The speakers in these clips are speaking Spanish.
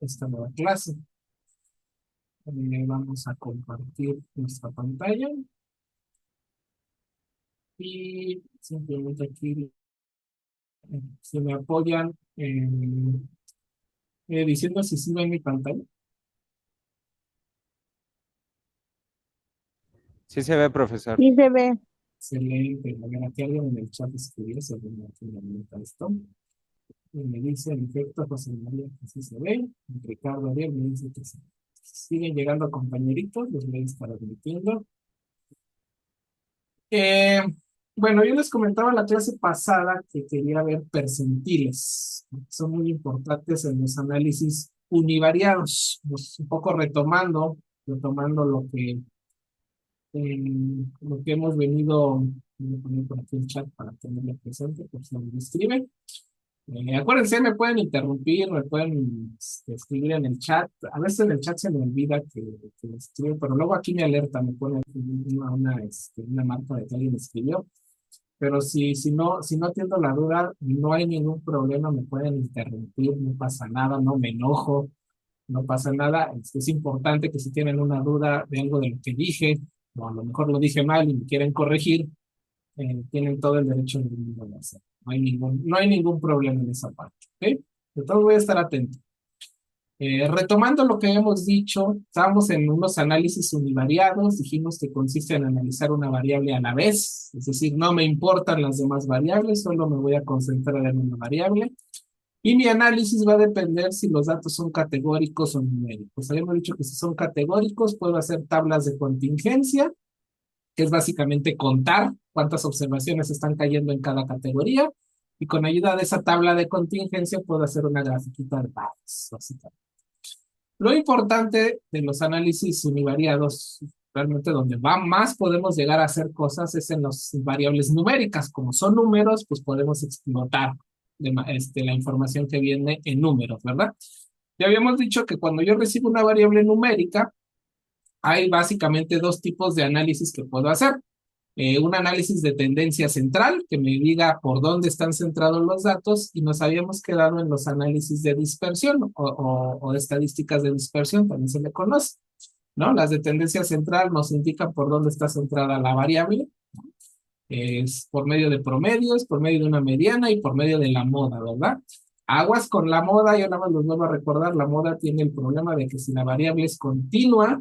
esta nueva clase. Vamos a compartir nuestra pantalla y simplemente aquí se me apoyan diciendo si sí ven mi pantalla. Sí se ve, profesor. Sí se ve. Excelente. A ver, aquí alguien en el chat escribió según la fundamenta esto. Y me dice, en efecto, José María, que sí se ve. Ricardo Ariel me dice que sí. Siguen llegando compañeritos, los voy a estar admitiendo. Eh, bueno, yo les comentaba en la clase pasada que quería ver percentiles. Son muy importantes en los análisis univariados. Un poco retomando lo que hemos venido, voy a poner por aquí el chat para tenerlo presente, por si alguien me escribe. Acuérdense, me pueden interrumpir, me pueden escribir en el chat. A veces en el chat se me olvida que escribo, pero luego aquí me alerta, me pone aquí una marca de que alguien escribió. Pero si no atiendo la duda, no hay ningún problema, me pueden interrumpir, no pasa nada, no me enojo, no pasa nada. Es importante que si tienen una duda de algo de lo que dije, o a lo mejor lo dije mal y me quieren corregir, tienen todo el derecho del mundo de hacerlo. No hay ningún problema en esa parte. ¿Ok? De todo voy a estar atento. Retomando lo que hemos dicho, estábamos en unos análisis univariados, dijimos que consiste en analizar una variable a la vez, es decir, no me importan las demás variables, solo me voy a concentrar en una variable. Y mi análisis va a depender si los datos son categóricos o numéricos. Habíamos dicho que si son categóricos, puedo hacer tablas de contingencia, que es básicamente contar cuántas observaciones están cayendo en cada categoría. Y con ayuda de esa tabla de contingencia puedo hacer una grafiquita de pares, básicamente. Lo importante de los análisis univariados, realmente donde más podemos llegar a hacer cosas es en las variables numéricas. Como son números, pues podemos explotar la información que viene en números, ¿verdad? Ya habíamos dicho que cuando yo recibo una variable numérica, hay básicamente dos tipos de análisis que puedo hacer. Un análisis de tendencia central que me diga por dónde están centrados los datos, y nos habíamos quedado en los análisis de dispersión o de estadísticas de dispersión, también se le conoce, ¿no? Las de tendencia central nos indican por dónde está centrada la variable, es por medio de promedios, por medio de una mediana y por medio de la moda, ¿verdad? Aguas con la moda, yo nada más los vuelvo a recordar, la moda tiene el problema de que si la variable es continua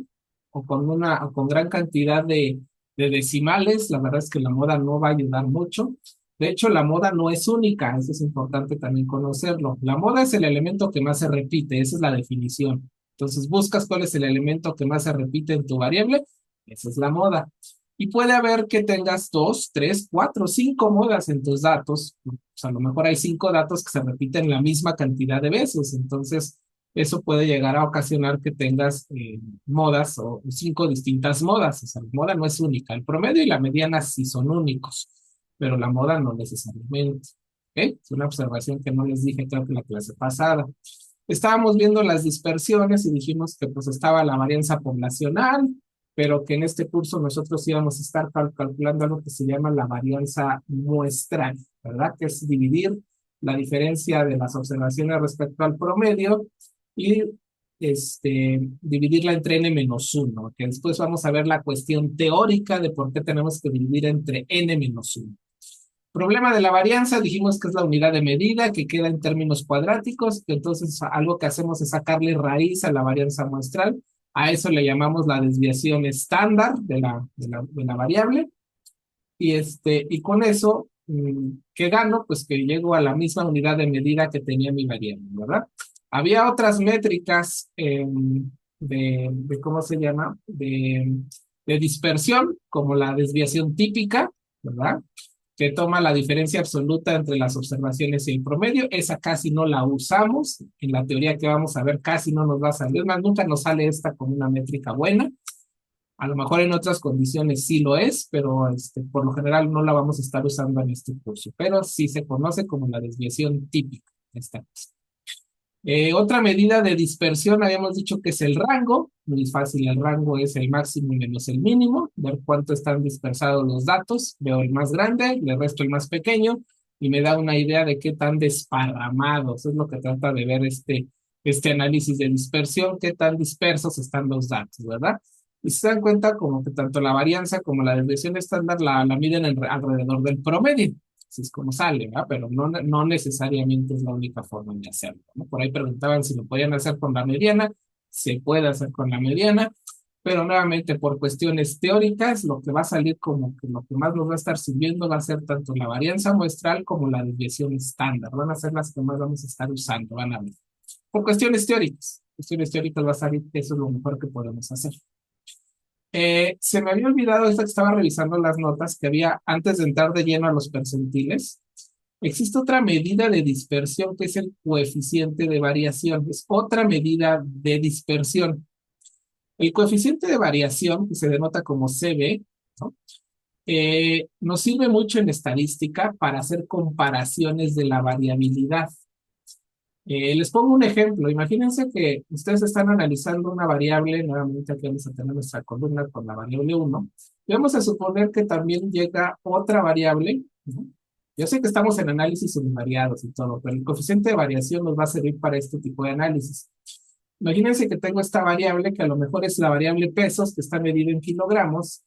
o con gran cantidad de decimales, la verdad es que la moda no va a ayudar mucho. De hecho, la moda no es única, eso es importante también conocerlo. La moda es el elemento que más se repite, esa es la definición. Entonces, buscas cuál es el elemento que más se repite en tu variable, esa es la moda. Y puede haber que tengas dos, tres, cuatro, cinco modas en tus datos. Pues a lo mejor hay cinco datos que se repiten la misma cantidad de veces. Entonces, eso puede llegar a ocasionar que tengas modas o cinco distintas modas. O sea, la moda no es única. El promedio y la mediana sí son únicos, pero la moda no necesariamente. ¿Ok? Es una observación que no les dije, creo que en la clase pasada. Estábamos viendo las dispersiones y dijimos que pues estaba la varianza poblacional, pero que en este curso nosotros íbamos a estar calculando algo que se llama la varianza muestral, ¿verdad? Que es dividir la diferencia de las observaciones respecto al promedio y dividirla entre n-1, que después vamos a ver la cuestión teórica de por qué tenemos que dividir entre n-1. Problema de la varianza, dijimos que es la unidad de medida que queda en términos cuadráticos, entonces algo que hacemos es sacarle raíz a la varianza muestral, a eso le llamamos la desviación estándar de la variable, y con eso, ¿qué gano? Pues que llego a la misma unidad de medida que tenía mi variable, ¿verdad? Había otras métricas ¿cómo se llama? De dispersión, como la desviación típica, ¿verdad? Que toma la diferencia absoluta entre las observaciones y el promedio. Esa casi no la usamos. En la teoría que vamos a ver casi no nos va a salir. Más, nunca nos sale esta como una métrica buena. A lo mejor en otras condiciones sí lo es, pero por lo general no la vamos a estar usando en este curso. Pero sí se conoce como la desviación típica. Esta cosa. Otra medida de dispersión, habíamos dicho que es el rango. Muy fácil, el rango es el máximo menos el mínimo, ver cuánto están dispersados los datos. Veo el más grande, le resto el más pequeño y me da una idea de qué tan desparramados. Es lo que trata de ver este análisis de dispersión, qué tan dispersos están los datos, ¿verdad? Y se dan cuenta como que tanto la varianza como la desviación estándar la miden alrededor del promedio. Así es como sale, ¿verdad? Pero no necesariamente es la única forma de hacerlo, ¿no? Por ahí preguntaban si lo podían hacer con la mediana. Se puede hacer con la mediana, pero nuevamente por cuestiones teóricas, lo que va a salir como que lo que más nos va a estar sirviendo va a ser tanto la varianza muestral como la desviación estándar. Van a ser las que más vamos a estar usando, van a ver. Por cuestiones teóricas. Cuestiones teóricas va a salir que eso es lo mejor que podemos hacer. Se me había olvidado esta que estaba revisando las notas que había antes de entrar de lleno a los percentiles. Existe otra medida de dispersión que es el coeficiente de variación. Es otra medida de dispersión. El coeficiente de variación, que se denota como CB, ¿no? Nos sirve mucho en estadística para hacer comparaciones de la variabilidad. Les pongo un ejemplo. Imagínense que ustedes están analizando una variable, nuevamente aquí vamos a tener nuestra columna con la variable 1, y vamos a suponer que también llega otra variable, ¿no? Yo sé que estamos en análisis univariados y todo, pero el coeficiente de variación nos va a servir para este tipo de análisis. Imagínense que tengo esta variable que a lo mejor es la variable pesos, que está medida en kilogramos,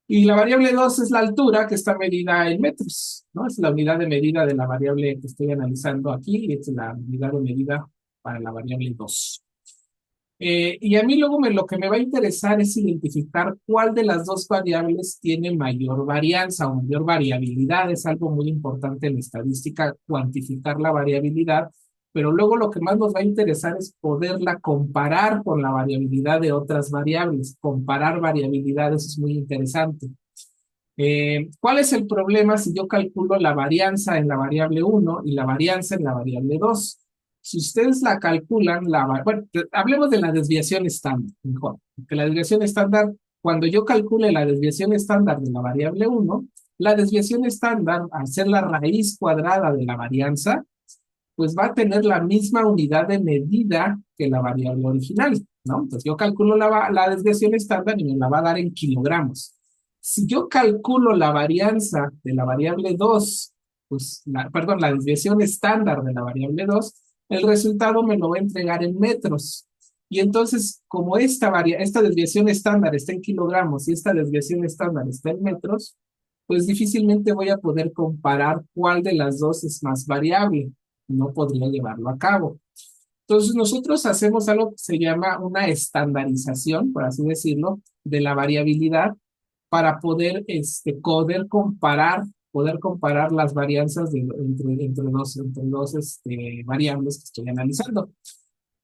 y la variable 2 es la altura, que está medida en metros, ¿no? Es la unidad de medida de la variable que estoy analizando aquí, y es la unidad de medida para la variable 2. Y a mí luego lo que me va a interesar es identificar cuál de las dos variables tiene mayor varianza o mayor variabilidad. Es algo muy importante en estadística, cuantificar la variabilidad, pero luego lo que más nos va a interesar es poderla comparar con la variabilidad de otras variables. Comparar variabilidades es muy interesante. ¿Cuál es el problema si yo calculo la varianza en la variable 1 y la varianza en la variable 2? Si ustedes la calculan, bueno, hablemos de la desviación estándar, mejor, porque la desviación estándar, cuando yo calcule la desviación estándar de la variable 1, la desviación estándar, al ser la raíz cuadrada de la varianza, pues va a tener la misma unidad de medida que la variable original, ¿no? Entonces yo calculo la desviación estándar y me la va a dar en kilogramos. Si yo calculo la varianza de la variable 2, pues, perdón, la desviación estándar de la variable 2, el resultado me lo va a entregar en metros. Y entonces, como esta desviación estándar está en kilogramos y esta desviación estándar está en metros, pues difícilmente voy a poder comparar cuál de las dos es más variable. No podría llevarlo a cabo. Entonces, nosotros hacemos algo que se llama una estandarización, por así decirlo, de la variabilidad para poder comparar las varianzas entre dos variables que estoy analizando.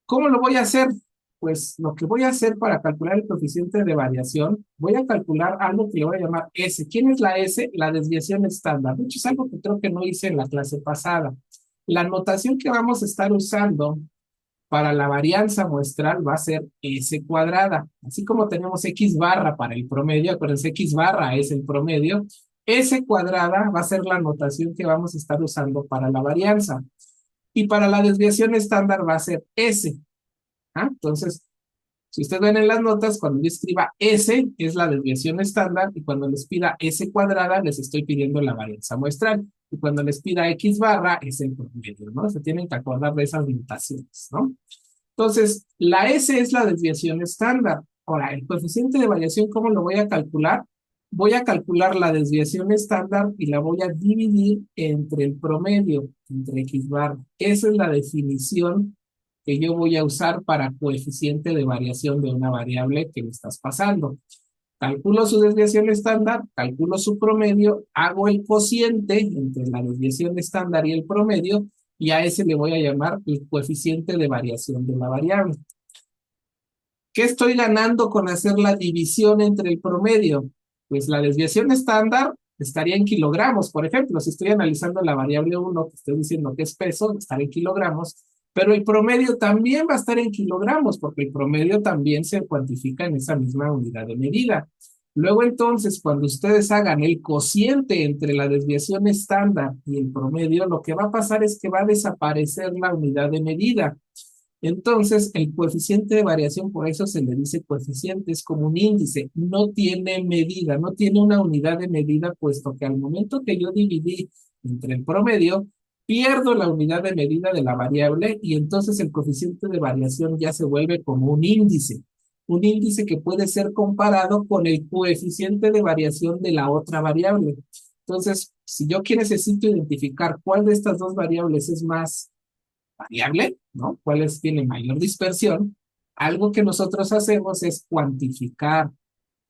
¿Cómo lo voy a hacer? Pues lo que voy a hacer para calcular el coeficiente de variación, voy a calcular algo que le voy a llamar S. ¿Quién es la S? La desviación estándar. De hecho, es algo que creo que no hice en la clase pasada. La notación que vamos a estar usando para la varianza muestral va a ser S cuadrada. Así como tenemos X barra para el promedio, acuérdense, X barra es el promedio, S cuadrada va a ser la notación que vamos a estar usando para la varianza. Y para la desviación estándar va a ser S. ¿Ah? Entonces, si ustedes ven en las notas, cuando yo escriba S es la desviación estándar y cuando les pida S cuadrada les estoy pidiendo la varianza muestral y cuando les pida X barra es el promedio, ¿no? Se tienen que acordar de esas limitaciones, ¿no? Entonces, la S es la desviación estándar. Ahora, el coeficiente de variación, ¿cómo lo voy a calcular? Voy a calcular la desviación estándar y la voy a dividir entre el promedio, entre X bar. Esa es la definición que yo voy a usar para coeficiente de variación de una variable que me estás pasando. Calculo su desviación estándar, calculo su promedio, hago el cociente entre la desviación estándar y el promedio, y a ese le voy a llamar el coeficiente de variación de la variable. ¿Qué estoy ganando con hacer la división entre el promedio? Pues la desviación estándar estaría en kilogramos, por ejemplo, si estoy analizando la variable 1, que estoy diciendo que es peso, estará en kilogramos, pero el promedio también va a estar en kilogramos, porque el promedio también se cuantifica en esa misma unidad de medida. Luego entonces, cuando ustedes hagan el cociente entre la desviación estándar y el promedio, lo que va a pasar es que va a desaparecer la unidad de medida. Entonces, el coeficiente de variación, por eso se le dice coeficiente, es como un índice, no tiene medida, no tiene una unidad de medida, puesto que al momento que yo dividí entre el promedio, pierdo la unidad de medida de la variable y entonces el coeficiente de variación ya se vuelve como un índice que puede ser comparado con el coeficiente de variación de la otra variable. Entonces, si yo aquí necesito identificar cuál de estas dos variables es más variable, ¿no? ¿Cuáles tienen mayor dispersión? Algo que nosotros hacemos es cuantificar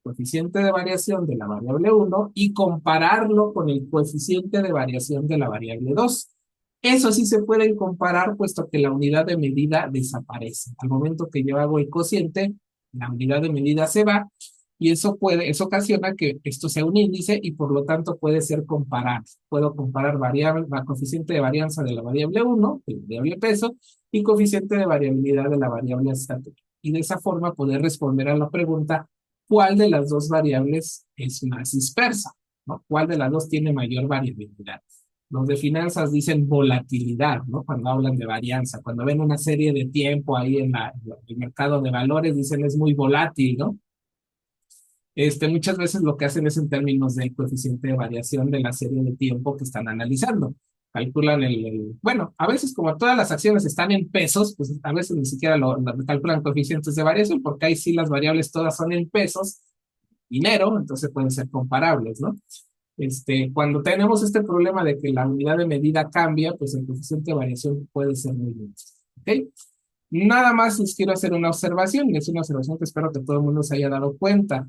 coeficiente de variación de la variable uno y compararlo con el coeficiente de variación de la variable 2. Eso sí se pueden comparar, puesto que la unidad de medida desaparece. Al momento que yo hago el cociente, la unidad de medida se va y eso ocasiona que esto sea un índice y por lo tanto puede ser comparable. Puedo comparar coeficiente de varianza de la variable uno, de la variable peso, y coeficiente de variabilidad de la variable estatura. Y de esa forma poder responder a la pregunta, ¿cuál de las dos variables es más dispersa? ¿No? ¿Cuál de las dos tiene mayor variabilidad? Los de finanzas dicen volatilidad, ¿no? Cuando hablan de varianza, cuando ven una serie de tiempo ahí en el mercado de valores, dicen es muy volátil, ¿no? Muchas veces lo que hacen es en términos de coeficiente de variación de la serie de tiempo que están analizando. Calculan bueno, a veces como todas las acciones están en pesos, pues a veces ni siquiera lo calculan coeficientes de variación, porque ahí sí las variables todas son en pesos, dinero, entonces pueden ser comparables, ¿no? Cuando tenemos este problema de que la unidad de medida cambia, pues el coeficiente de variación puede ser muy bien. ¿Ok? Nada más les quiero hacer una observación, y es una observación que espero que todo el mundo se haya dado cuenta.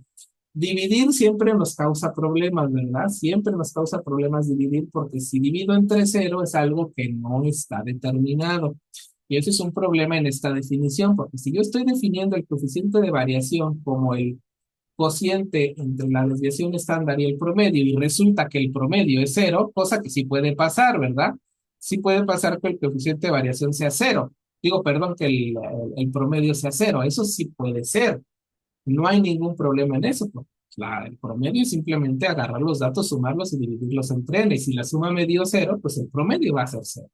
Dividir siempre nos causa problemas, ¿verdad? Siempre nos causa problemas dividir, porque si divido entre cero es algo que no está determinado. Y eso es un problema en esta definición, porque si yo estoy definiendo el coeficiente de variación como el cociente entre la desviación estándar y el promedio y resulta que el promedio es cero, cosa que sí puede pasar, ¿verdad? Sí puede pasar que el coeficiente de variación sea cero. Digo, perdón, que el promedio sea cero. Eso sí puede ser. No hay ningún problema en eso, pues. El promedio es simplemente agarrar los datos, sumarlos y dividirlos entre n. Y si la suma me dio cero, pues el promedio va a ser cero.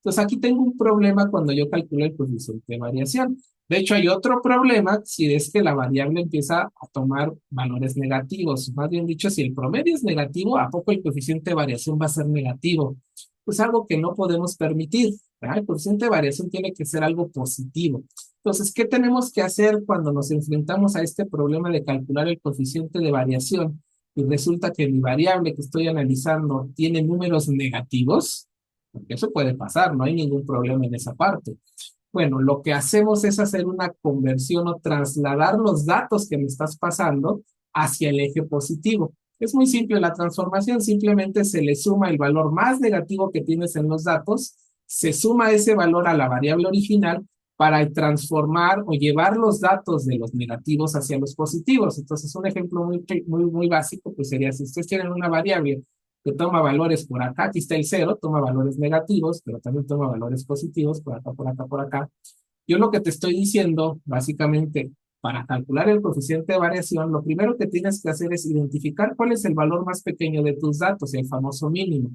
Entonces aquí tengo un problema cuando yo calculo el coeficiente de variación. De hecho, hay otro problema si es que la variable empieza a tomar valores negativos. Más bien dicho, si el promedio es negativo, ¿a poco el coeficiente de variación va a ser negativo? Pues algo que no podemos permitir, ¿verdad? El coeficiente de variación tiene que ser algo positivo. Entonces, ¿qué tenemos que hacer cuando nos enfrentamos a este problema de calcular el coeficiente de variación y resulta que mi variable que estoy analizando tiene números negativos? Porque eso puede pasar, no hay ningún problema en esa parte. Bueno, lo que hacemos es hacer una conversión o trasladar los datos que me estás pasando hacia el eje positivo. Es muy simple la transformación, simplemente se le suma el valor más negativo que tienes en los datos, se suma ese valor a la variable original para transformar o llevar los datos de los negativos hacia los positivos. Entonces, un ejemplo muy básico pues sería si ustedes tienen una variable que toma valores por acá, aquí está el cero, toma valores negativos, pero también toma valores positivos por acá, por acá, por acá. Yo lo que te estoy diciendo, básicamente, para calcular el coeficiente de variación, lo primero que tienes que hacer es identificar cuál es el valor más pequeño de tus datos, el famoso mínimo.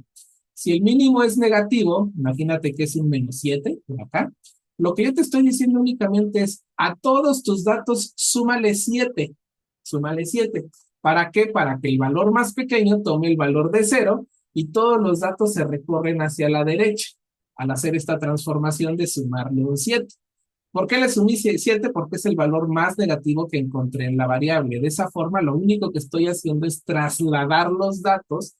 Si el mínimo es negativo, imagínate que es un -7, por acá, lo que yo te estoy diciendo únicamente es a todos tus datos súmale 7, súmale 7. ¿Para qué? Para que el valor más pequeño tome el valor de cero y todos los datos se recorren hacia la derecha al hacer esta transformación de sumarle un 7. ¿Por qué le sumí 7? Porque es el valor más negativo que encontré en la variable. De esa forma, lo único que estoy haciendo es trasladar los datos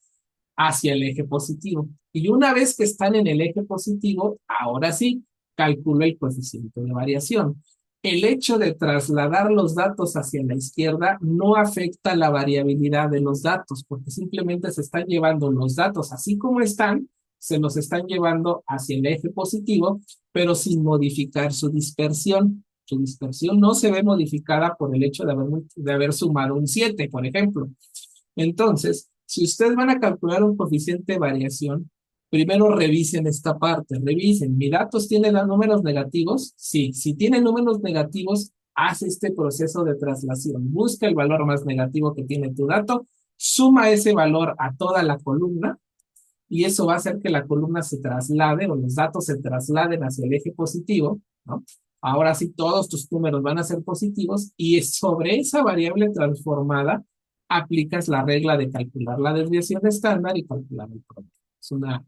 hacia el eje positivo. Y una vez que están en el eje positivo, ahora sí, calculo el coeficiente de variación. El hecho de trasladar los datos hacia la izquierda no afecta la variabilidad de los datos, porque simplemente se están llevando los datos así como están, se los están llevando hacia el eje positivo, pero sin modificar su dispersión. Su dispersión no se ve modificada por el hecho de haber sumado un 7, por ejemplo. Entonces, si ustedes van a calcular un coeficiente de variación, primero revisen esta parte, revisen, ¿mi datos tiene los números negativos? Sí, si tiene números negativos, haz este proceso de traslación, busca el valor más negativo que tiene tu dato, suma ese valor a toda la columna y eso va a hacer que la columna se traslade o los datos se trasladen hacia el eje positivo, ¿no? Ahora sí, todos tus números van a ser positivos y sobre esa variable transformada aplicas la regla de calcular la desviación estándar y calcular el promedio. Es una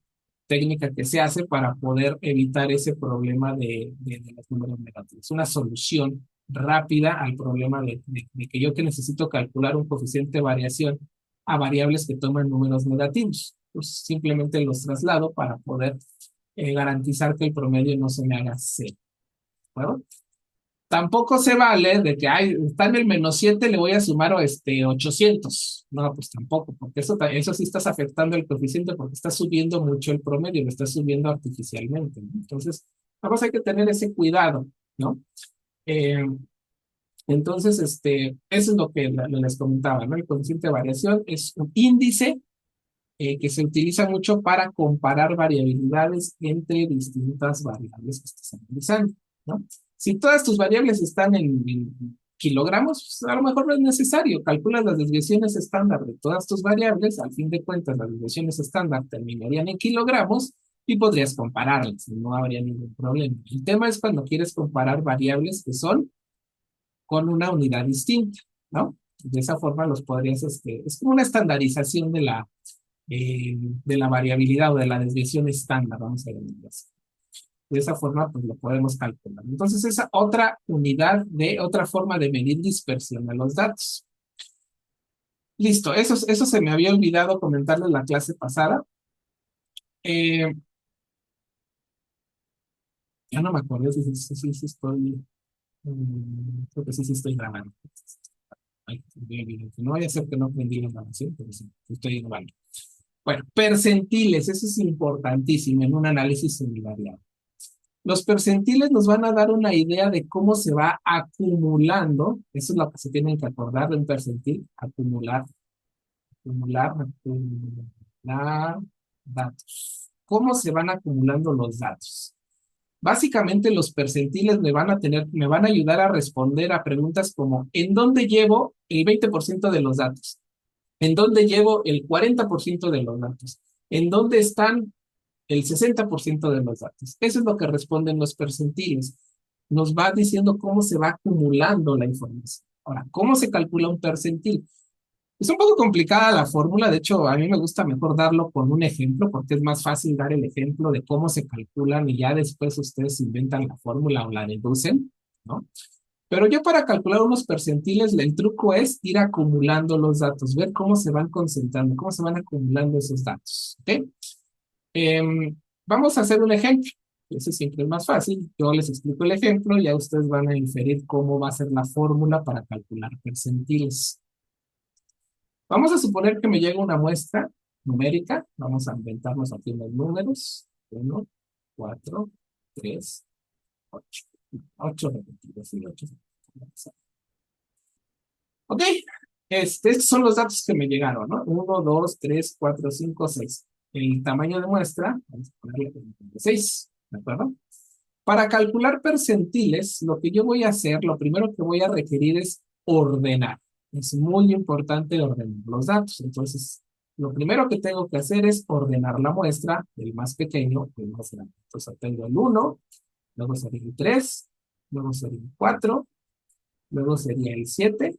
técnica que se hace para poder evitar ese problema de los números negativos. Una solución rápida al problema de que yo que necesito calcular un coeficiente de variación a variables que toman números negativos. Pues simplemente los traslado para poder garantizar que el promedio no se me haga cero. ¿De acuerdo? Tampoco se vale de que ay, está en el -7, le voy a sumar 800. No, pues tampoco, porque eso sí estás afectando el coeficiente porque está subiendo mucho el promedio, lo estás subiendo artificialmente, ¿no? Entonces, vamos, hay que tener ese cuidado, ¿no? Eh, entonces, eso es lo que les comentaba, ¿no? El coeficiente de variación es un índice que se utiliza mucho para comparar variabilidades entre distintas variables que estás analizando, ¿no? Si todas tus variables están en kilogramos, pues a lo mejor no es necesario. Calculas las desviaciones estándar de todas tus variables, al fin de cuentas las desviaciones estándar terminarían en kilogramos y podrías compararlas, no habría ningún problema. El tema es cuando quieres comparar variables que son con una unidad distinta, ¿no? De esa forma los podrías, es como una estandarización de la variabilidad o de la desviación estándar, vamos a llamarlo así. De esa forma, pues lo podemos calcular. Entonces, esa otra unidad otra forma de medir dispersión de los datos. Listo, eso se me había olvidado comentarle en la clase pasada. Eh, ya no me acuerdo si estoy, creo que sí estoy grabando. Ay, no voy a hacer que no aprendí la grabación, pero sí, estoy grabando. Bueno, percentiles, eso es importantísimo en un análisis univariable. Los percentiles nos van a dar una idea de cómo se va acumulando, eso es lo que se tienen que acordar de un percentil, acumular datos. ¿Cómo se van acumulando los datos? Básicamente los percentiles me van a ayudar a responder a preguntas como ¿en dónde llevo el 20% de los datos? ¿En dónde llevo el 40% de los datos? ¿En dónde están el 60% de los datos? Eso es lo que responden los percentiles. Nos va diciendo cómo se va acumulando la información. Ahora, ¿cómo se calcula un percentil? Es un poco complicada la fórmula, de hecho, a mí me gusta mejor darlo con un ejemplo, porque es más fácil dar el ejemplo de cómo se calculan y ya después ustedes inventan la fórmula o la deducen, ¿no? Pero yo para calcular unos percentiles, el truco es ir acumulando los datos, ver cómo se van concentrando, cómo se van acumulando esos datos, ¿ok? Vamos a hacer un ejemplo. Ese siempre es más fácil. Yo les explico el ejemplo y ya ustedes van a inferir cómo va a ser la fórmula para calcular percentiles. Vamos a suponer que me llega una muestra numérica. Vamos a inventarnos aquí los números. 1, 4, 3, 8. 8 repetidos y 8. Ok. Estos son los datos que me llegaron, ¿no? 1, 2, 3, 4, 5, 6. El tamaño de muestra, vamos a ponerle 6, ¿de acuerdo? Para calcular percentiles, lo que yo voy a hacer, lo primero que voy a requerir es ordenar. Es muy importante ordenar los datos. Entonces, lo primero que tengo que hacer es ordenar la muestra del más pequeño al más grande. Entonces, tengo el 1, luego sería el 3, luego sería el 4, luego sería el 7,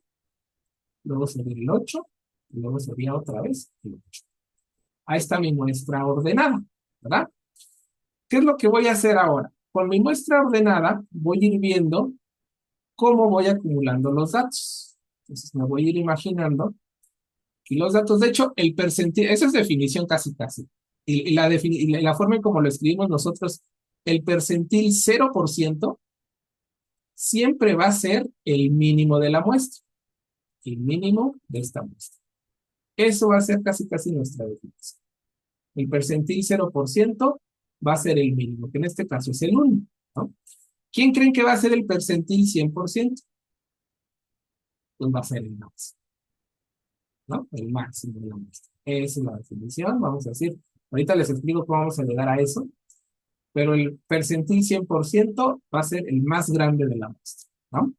luego sería el 8, y luego sería otra vez el 8. Ahí está mi muestra ordenada, ¿verdad? ¿Qué es lo que voy a hacer ahora? Con mi muestra ordenada voy a ir viendo cómo voy acumulando los datos. Entonces me voy a ir imaginando y los datos, de hecho, el percentil, esa es definición casi. Y la forma en como lo escribimos nosotros, el percentil 0% siempre va a ser el mínimo de la muestra, el mínimo de esta muestra. Eso va a ser casi nuestra definición. El percentil 0% va a ser el mínimo, que en este caso es el 1, ¿no? ¿Quién creen que va a ser el percentil 100%? Pues va a ser el máximo, ¿no? El máximo de la muestra. Esa es la definición, vamos a decir. Ahorita les explico cómo vamos a llegar a eso, pero el percentil 100% va a ser el más grande de la muestra, ¿no?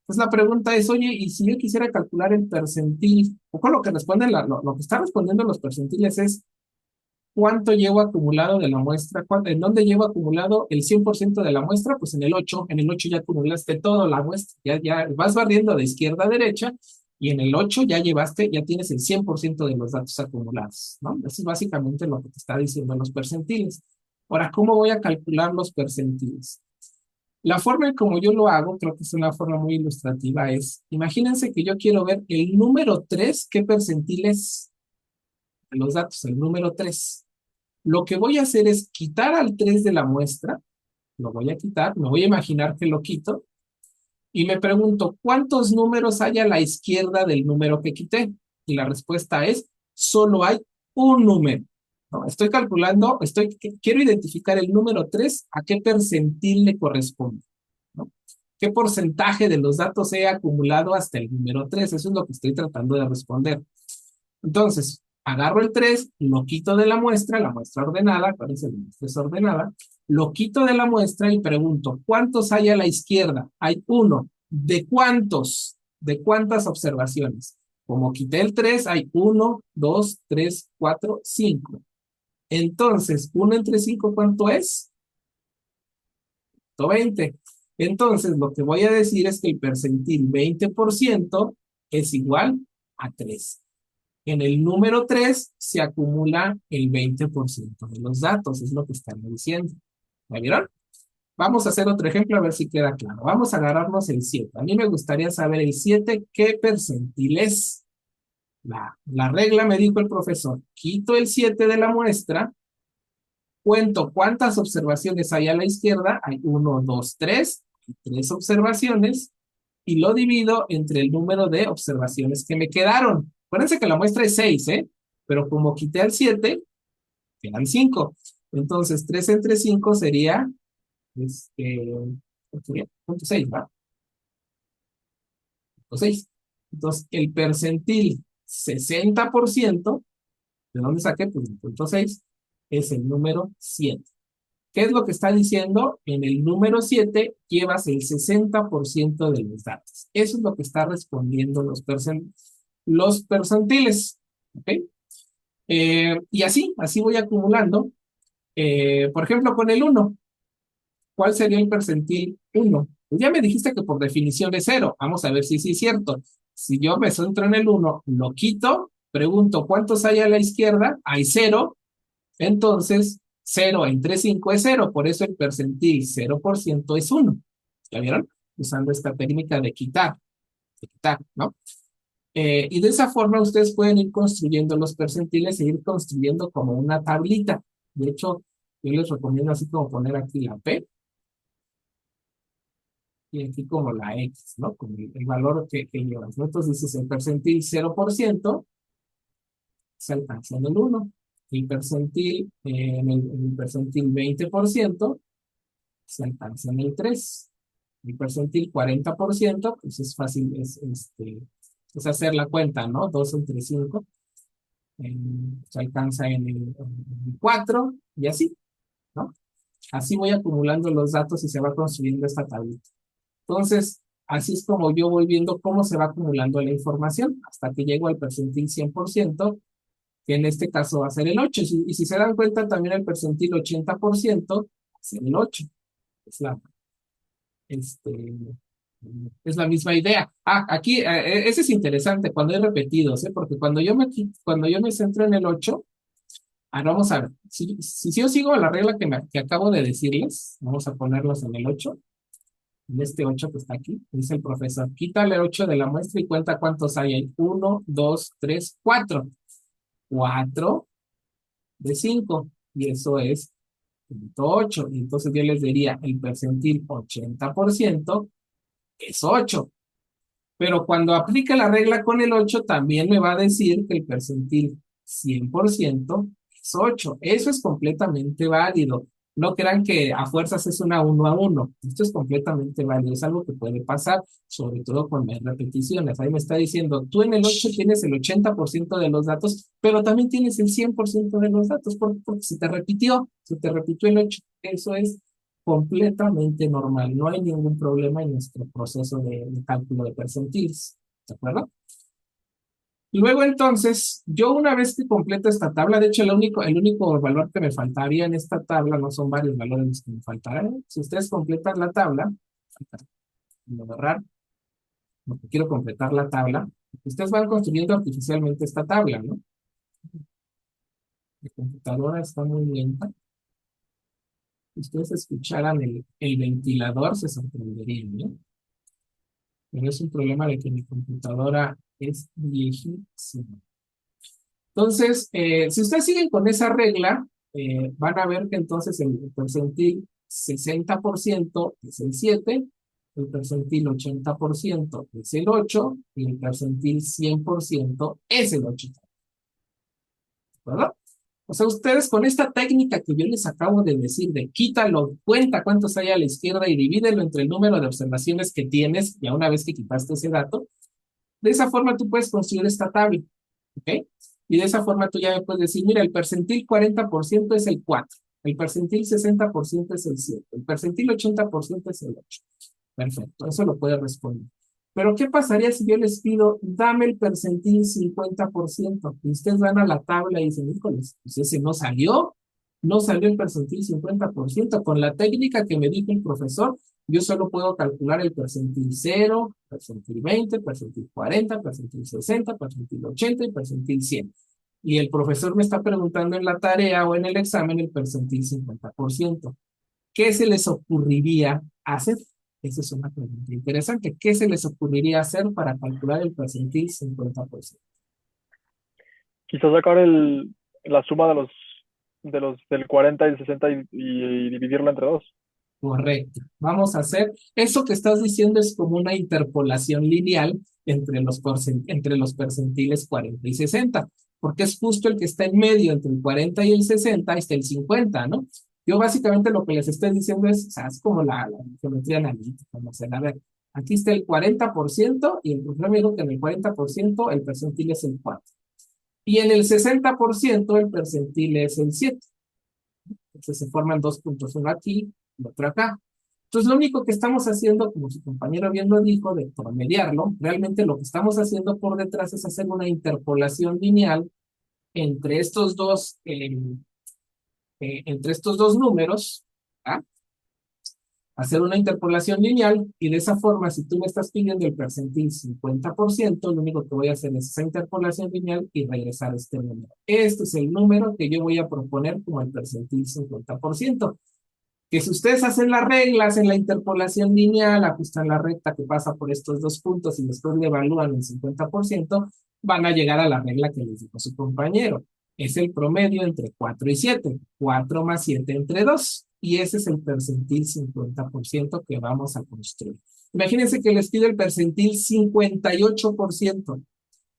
Pues la pregunta es, oye, ¿y si yo quisiera calcular el percentil? Un poco lo que responden, lo que están respondiendo los percentiles es ¿cuánto llevo acumulado de la muestra? ¿En dónde llevo acumulado el 100% de la muestra? Pues en el 8 ya acumulaste toda la muestra, ya vas barriendo de izquierda a derecha Y en el 8 ya llevaste, ya tienes el 100% de los datos acumulados, ¿no? Eso es básicamente lo que te está diciendo los percentiles. Ahora, ¿cómo voy a calcular los percentiles? La forma en como yo lo hago, creo que es una forma muy ilustrativa, es, imagínense que yo quiero ver el número 3, qué percentil es de los datos, el número 3. Lo que voy a hacer es quitar al 3 de la muestra, lo voy a quitar, me voy a imaginar que lo quito, y me pregunto, ¿cuántos números hay a la izquierda del número que quité? Y la respuesta es, solo hay un número. ¿No? Estoy calculando, quiero identificar el número 3, a qué percentil le corresponde. ¿No? ¿Qué porcentaje de los datos he acumulado hasta el número 3? Eso es lo que estoy tratando de responder. Entonces, agarro el 3, lo quito de la muestra ordenada, acuérdense, la muestra es ordenada, lo quito de la muestra y pregunto, ¿cuántos hay a la izquierda? Hay uno. ¿De cuántos? ¿De cuántas observaciones? Como quité el 3, hay 1, 2, 3, 4, 5. Entonces, 1 entre 5, ¿cuánto es? 120. Entonces, lo que voy a decir es que el percentil 20% es igual a 3. En el número 3 se acumula el 20% de los datos, es lo que están diciendo. ¿Me vieron? Vamos a hacer otro ejemplo a ver si queda claro. Vamos a agarrarnos el 7. A mí me gustaría saber el 7, ¿qué percentil es? La regla me dijo el profesor, quito el 7 de la muestra, cuento cuántas observaciones hay a la izquierda, hay 1, 2, 3, hay 3 observaciones, y lo divido entre el número de observaciones que me quedaron. Acuérdense que la muestra es 6, ¿eh? Pero como quité al 7, quedan 5. Entonces, 3 entre 5 sería, ¿cuánto sería? Punto 6, ¿va? Punto 6. Entonces, el percentil 60%, ¿de dónde saqué? Pues el punto 6, es el número 7. ¿Qué es lo que está diciendo? En el número 7 llevas el 60% de los datos. Eso es lo que está respondiendo los percentiles. ¿Ok? Y así voy acumulando. Por ejemplo, con el 1, ¿cuál sería el percentil 1? Pues ya me dijiste que por definición es 0. Vamos a ver si sí es cierto. Si yo me centro en el 1, lo quito, pregunto, ¿cuántos hay a la izquierda? Hay 0. Entonces, 0 entre 5 es 0, por eso el percentil 0% es 1. ¿Ya vieron? Usando esta técnica de quitar, ¿no? Y de esa forma ustedes pueden ir construyendo los percentiles e ir construyendo como una tablita. De hecho, yo les recomiendo así como poner aquí la P y aquí como la X, ¿no? Como el valor que llevas, ¿no? Entonces dices el percentil 0% se alcanza en el 1. El percentil, en el percentil 20% se alcanza en el 3. El percentil 40%, pues es fácil, es hacer la cuenta, ¿no? 2 entre 5, se alcanza en el 4 y así, ¿no? Así voy acumulando los datos y se va construyendo esta tablita. Entonces, así es como yo voy viendo cómo se va acumulando la información hasta que llego al percentil 100%, que en este caso va a ser el 8. Y si se dan cuenta, también el percentil 80% va a ser el 8. Es este, es la misma idea. Aquí, ese es interesante cuando hay repetidos, ¿eh? Porque cuando yo me centro en el 8, vamos a ver, si yo sigo la regla que acabo de decirles, vamos a ponerlos en el 8, en este 8 que está aquí, dice el profesor, quítale el 8 de la muestra y cuenta cuántos hay ahí. 1, 2, 3, 4. 4 de 5, y eso es 0.8. Y entonces yo les diría, el percentil 80% es 8. Pero cuando aplique la regla con el 8, también me va a decir que el percentil 100% es 8. Eso es completamente válido. No crean que a fuerzas es una 1 a 1. Esto es completamente válido. Es algo que puede pasar, sobre todo con las repeticiones. Ahí me está diciendo, tú en el 8 tienes el 80% de los datos, pero también tienes el 100% de los datos, porque se te repitió el 8. Eso es completamente normal. No hay ningún problema en nuestro proceso de cálculo de percentiles. ¿De acuerdo? Luego entonces, yo una vez que completo esta tabla, de hecho el único valor que me faltaría en esta tabla, no son varios valores los que me faltarán. Si ustedes completan la tabla, voy a agarrar, porque quiero completar la tabla, Ustedes van construyendo artificialmente esta tabla, ¿no? La computadora está muy lenta. Si ustedes escucharan el ventilador, se sorprenderían, ¿no? Pero es un problema de que mi computadora es viejísima. Entonces, si ustedes siguen con esa regla, van a ver que entonces el percentil 60% es el 7, el percentil 80% es el 8 y el percentil 100% es el 8, ¿verdad? O sea, ustedes con esta técnica que yo les acabo de decir, de quítalo, cuenta cuántos hay a la izquierda y divídelo entre el número de observaciones que tienes, ya una vez que quitaste ese dato, de esa forma tú puedes construir esta tabla, ¿ok? Y de esa forma tú ya me puedes decir, mira, el percentil 40% es el 4, el percentil 60% es el 7, el percentil 80% es el 8. Perfecto, eso lo puede responder. Pero ¿qué pasaría si yo les pido, dame el percentil 50%? Y ustedes van a la tabla y dicen, híjoles, pues ese no salió el percentil 50%. Con la técnica que me dijo el profesor, yo solo puedo calcular el percentil 0, percentil 20, percentil 40, percentil 60, percentil 80 y percentil 100. Y el profesor me está preguntando en la tarea o en el examen el percentil 50%. ¿Qué se les ocurriría hacer? Esa es una pregunta interesante. ¿Qué se les ocurriría hacer para calcular el percentil 50%? Quizás sacar la suma de los del 40 y el 60 y dividirla entre dos. Correcto. Vamos a hacer, eso que estás diciendo es como una interpolación lineal entre los percentiles 40 y 60, porque es justo el que está en medio entre el 40 y el 60, está el 50, ¿no? Yo básicamente lo que les estoy diciendo es, o sea, es como la geometría analítica, no sé, a ver, aquí está el 40% y el profesor me dijo que en el 40% el percentil es el 4. Y en el 60% el percentil es el 7. Entonces se forman dos puntos, uno aquí y otro acá. Entonces lo único que estamos haciendo, como su compañero bien lo dijo, de promediarlo, realmente lo que estamos haciendo por detrás es hacer una interpolación lineal entre entre estos dos números, ¿ah? Hacer una interpolación lineal y de esa forma, si tú me estás pidiendo el percentil 50%, lo único que voy a hacer es esa interpolación lineal y regresar a este número. Este es el número que yo voy a proponer como el percentil 50%. Que si ustedes hacen las reglas en la interpolación lineal, ajustan la recta que pasa por estos dos puntos y después le evalúan el 50%, van a llegar a la regla que les dijo su compañero. Es el promedio entre 4 y 7, 4 más 7 entre 2, y ese es el percentil 50% que vamos a construir. Imagínense que les pido el percentil 58%,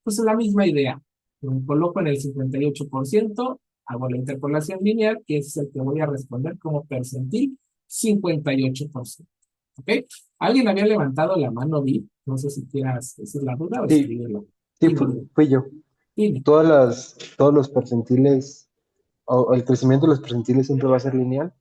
pues es la misma idea. Me coloco en el 58%, hago la interpolación lineal y ese es el que voy a responder como percentil 58%. ¿Ok? ¿Alguien había levantado la mano, Vi? No sé si quieras decir la duda o Sí, escribirlo. sí, Dime, dime, fui yo. dime. Todos los percentiles, o el crecimiento de los percentiles siempre va a ser lineal.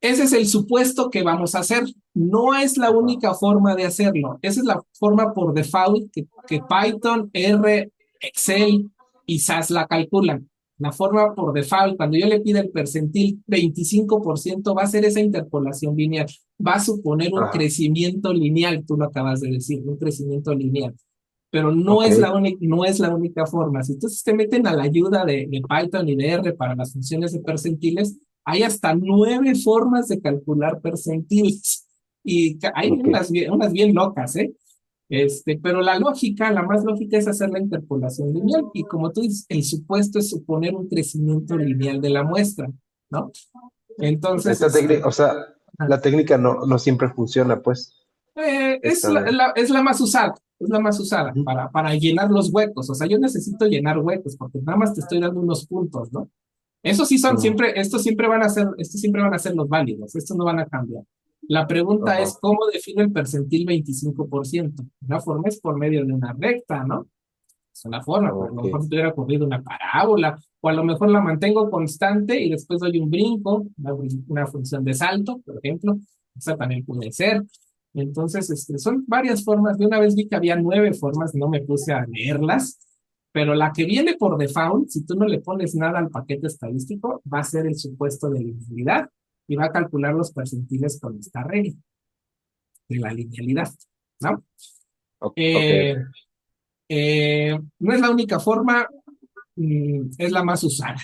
Ese es el supuesto que vamos a hacer. No es la Ajá. única forma de hacerlo. Esa es la forma por default que Python, R, Excel y SAS la calculan. La forma por default, cuando yo le pida el percentil 25%, va a ser esa interpolación lineal. Va a suponer un Ajá. crecimiento lineal, tú lo acabas de decir, un crecimiento lineal. Pero Ok. no es la única forma. Si ustedes te meten a la ayuda de Python y de R para las funciones de percentiles, hay hasta 9 formas de calcular percentiles y hay Ok. unas bien locas, ¿eh? Pero la lógica, la más lógica es hacer la interpolación lineal y como tú dices, el supuesto es suponer un crecimiento lineal de la muestra, ¿no? Entonces, Esta técnica, o sea, ah, la técnica no siempre funciona, pues. es Esta de. es la más usada, es la más usada Ujú. para llenar los huecos. O sea, yo necesito llenar huecos porque nada más te estoy dando unos puntos, ¿no? Eso sí son Mm, siempre, estos siempre van a ser los válidos, estos no van a cambiar. La pregunta ajá. es, ¿cómo defino el percentil 25%? Una forma es por medio de una recta, ¿no? Es una forma, pero a lo Ok. mejor si hubiera ocurrido una parábola, o a lo mejor la mantengo constante y después doy un brinco, una función de salto, por ejemplo, esa también puede ser. Entonces, son varias formas. De una vez vi que había 9 formas, no me puse a leerlas, pero la que viene por default, si tú no le pones nada al paquete estadístico, va a ser el supuesto de linealidad y va a calcular los percentiles con esta regla de la linealidad, ¿no? Ok. Eh, Ok. No es la única forma, es la más usada,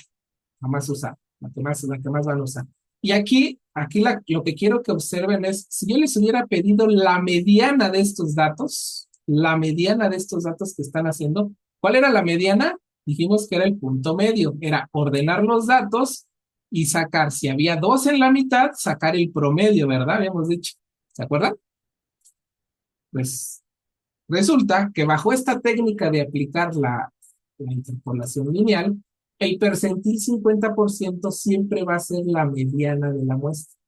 la que más van a usar. Y aquí lo que quiero que observen es, si yo les hubiera pedido la mediana de estos datos, la mediana de estos datos que están haciendo, ¿cuál era la mediana? Dijimos que era el punto medio, era ordenar los datos y sacar, si había dos en la mitad, sacar el promedio, ¿verdad? Habíamos dicho, ¿se acuerdan? Pues resulta que bajo esta técnica de aplicar la interpolación lineal, el percentil 50% siempre va a ser la mediana de la muestra.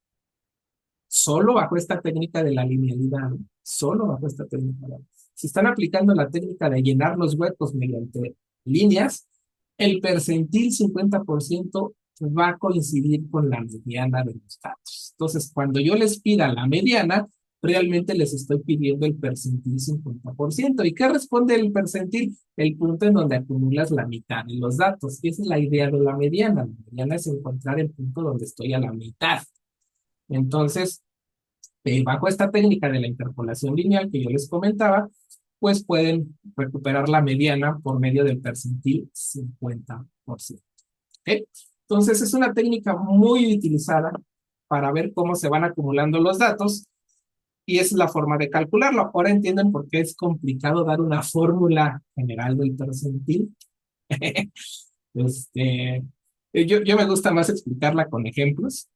Solo bajo esta técnica de la linealidad, ¿no? Solo bajo esta técnica. Si están aplicando la técnica de llenar los huecos mediante líneas, el percentil 50% va a coincidir con la mediana de los datos. Entonces, cuando yo les pida la mediana, realmente les estoy pidiendo el percentil 50%. ¿Y qué responde el percentil? El punto en donde acumulas la mitad de los datos. Y esa es la idea de la mediana. La mediana es encontrar el punto donde estoy a la mitad. Entonces, bajo esta técnica de la interpolación lineal que yo les comentaba, pues pueden recuperar la mediana por medio del percentil 50%. ¿Ok? Entonces, es una técnica muy utilizada para ver cómo se van acumulando los datos y es la forma de calcularlo. Ahora entienden por qué es complicado dar una fórmula general del percentil. Este, yo me gusta más explicarla con ejemplos.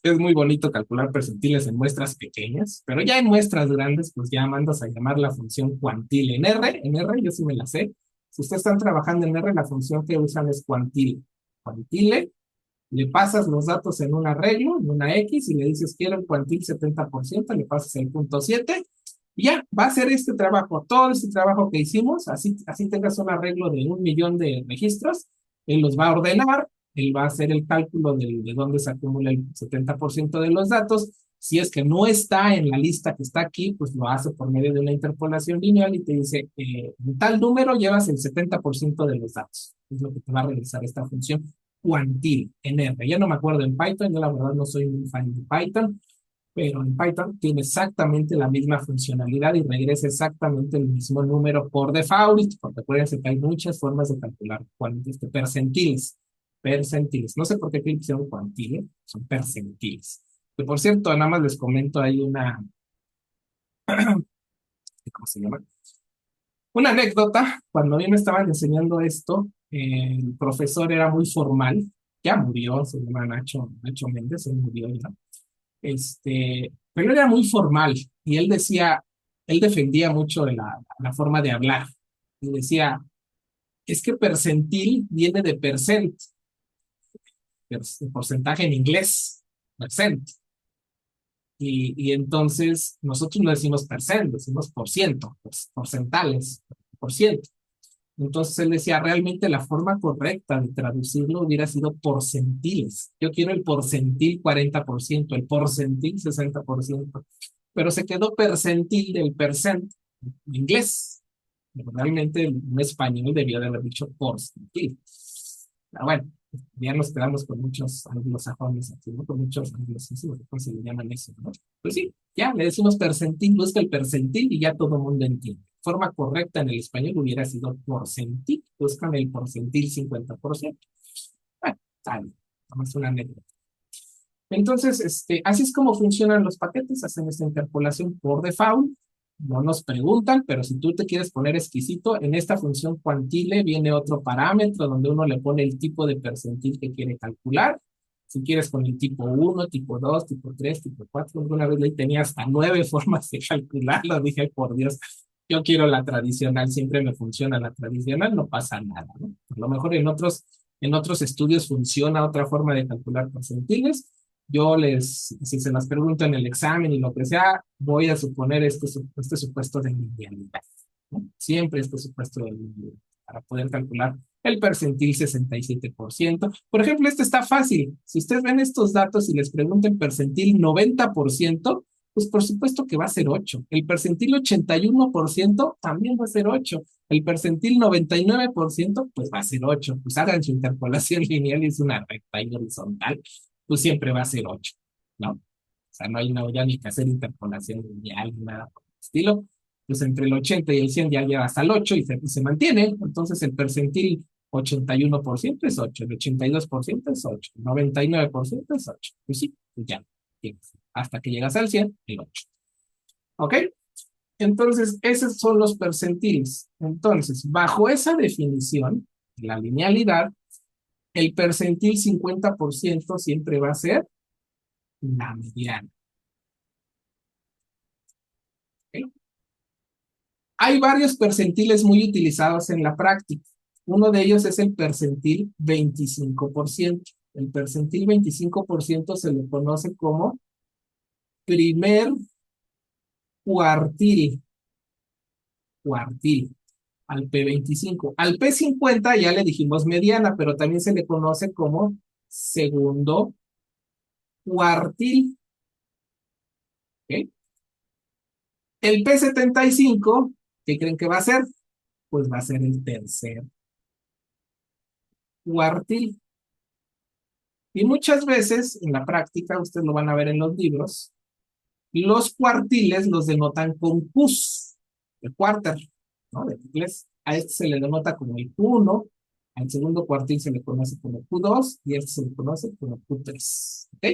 Es muy bonito calcular percentiles en muestras pequeñas, pero ya en muestras grandes, pues ya mandas a llamar la función cuantile. En R yo sí me la sé. Si ustedes están trabajando en R, la función que usan es cuantile. Cuantile, le pasas los datos en un arreglo, en una X, y le dices quiero el cuantil 70%, le pasas el punto 7, y ya, va a hacer este trabajo, todo este trabajo que hicimos, así tengas un arreglo de 1 millón de registros, él los va a ordenar, él va a hacer el cálculo de dónde se acumula el 70% de los datos. Si es que no está en la lista que está aquí, pues lo hace por medio de una interpolación lineal y te dice, en tal número llevas el 70% de los datos. Es lo que te va a realizar esta función cuantil en R. Ya no me acuerdo en Python, yo la verdad no soy un fan de Python, pero en Python tiene exactamente la misma funcionalidad y regresa exactamente el mismo número por default, porque acuérdense que hay muchas formas de calcular percentiles. Percentiles. No sé por qué aquí hicieron cuantiles, son percentiles. Que por cierto, nada más les comento, hay ¿cómo se llama? Una anécdota, cuando a mí me estaban enseñando esto, el profesor era muy formal, ya murió, se llama Nacho Méndez, él murió ya. Pero él era muy formal y él decía, él defendía mucho la forma de hablar. Y decía, es que percentil viene de percent, porcentaje en inglés, percent. Y entonces nosotros no decimos percent, decimos por ciento, porcentales, por ciento. Entonces él decía, realmente la forma correcta de traducirlo hubiera sido porcentiles. Yo quiero el porcentil 40%, el porcentil 60%, pero se quedó percentil del percent en inglés. Realmente un español debió de haber dicho porcentil. Pero bueno, ya nos quedamos con muchos anglosajones aquí, ¿no? Con muchos anglosísimos, ¿cómo se le llaman eso, no? Pues sí, ya le decimos percentil, busca el percentil y ya todo el mundo entiende. Forma correcta en el español hubiera sido porcentil, buscan el porcentil 50%. Bueno, tal, vamos a una anécdota. Entonces, así es como funcionan los paquetes, hacen esta interpolación por default, no nos preguntan, pero si tú te quieres poner exquisito, en esta función cuantile viene otro parámetro donde uno le pone el tipo de percentil que quiere calcular. Si quieres con el tipo 1, tipo 2, tipo 3, tipo 4, una vez ahí tenía hasta 9 formas de calcularlo, dije, por Dios, yo quiero la tradicional, siempre me funciona la tradicional, no pasa nada, ¿no? A lo mejor en otros estudios funciona otra forma de calcular percentiles. Si se las pregunto en el examen y lo que sea, voy a suponer este supuesto de linealidad, ¿no? Siempre este supuesto de linealidad, para poder calcular el percentil 67%. Por ejemplo, este está fácil. Si ustedes ven estos datos y les preguntan percentil 90%, pues por supuesto que va a ser 8. El percentil 81% también va a ser 8. El percentil 99%, pues va a ser 8. Pues hagan su interpolación lineal y es una recta y horizontal, pues siempre va a ser 8, ¿no? O sea, no hay ya ni que hacer interpolación lineal ni nada por el estilo. pues entre el 80 y el 100 ya llega hasta el 8 y se mantiene. Entonces el percentil 81% es 8, el 82% es 8, el 99% es 8. Pues sí, pues ya, llegas. Hasta que llegas al 100, el 8. ¿Ok? Entonces, esos son los percentiles. Entonces, bajo esa definición, la linealidad, el percentil 50% siempre va a ser la mediana. ¿Ok? Hay varios percentiles muy utilizados en la práctica. Uno de ellos es el percentil 25%. El percentil 25% se le conoce como primer cuartil. Cuartil al P25. Al P50 ya le dijimos mediana, pero también se le conoce como segundo cuartil. ¿Ok? El P75, ¿qué creen que va a ser? Pues va a ser el tercer cuartil. Y muchas veces en la práctica, ustedes lo van a ver en los libros, los cuartiles los denotan con Qs, el quarter, ¿no? De inglés. A este se le denota como el Q1, al segundo cuartil se le conoce como Q2 y a este se le conoce como Q3. ¿Ok?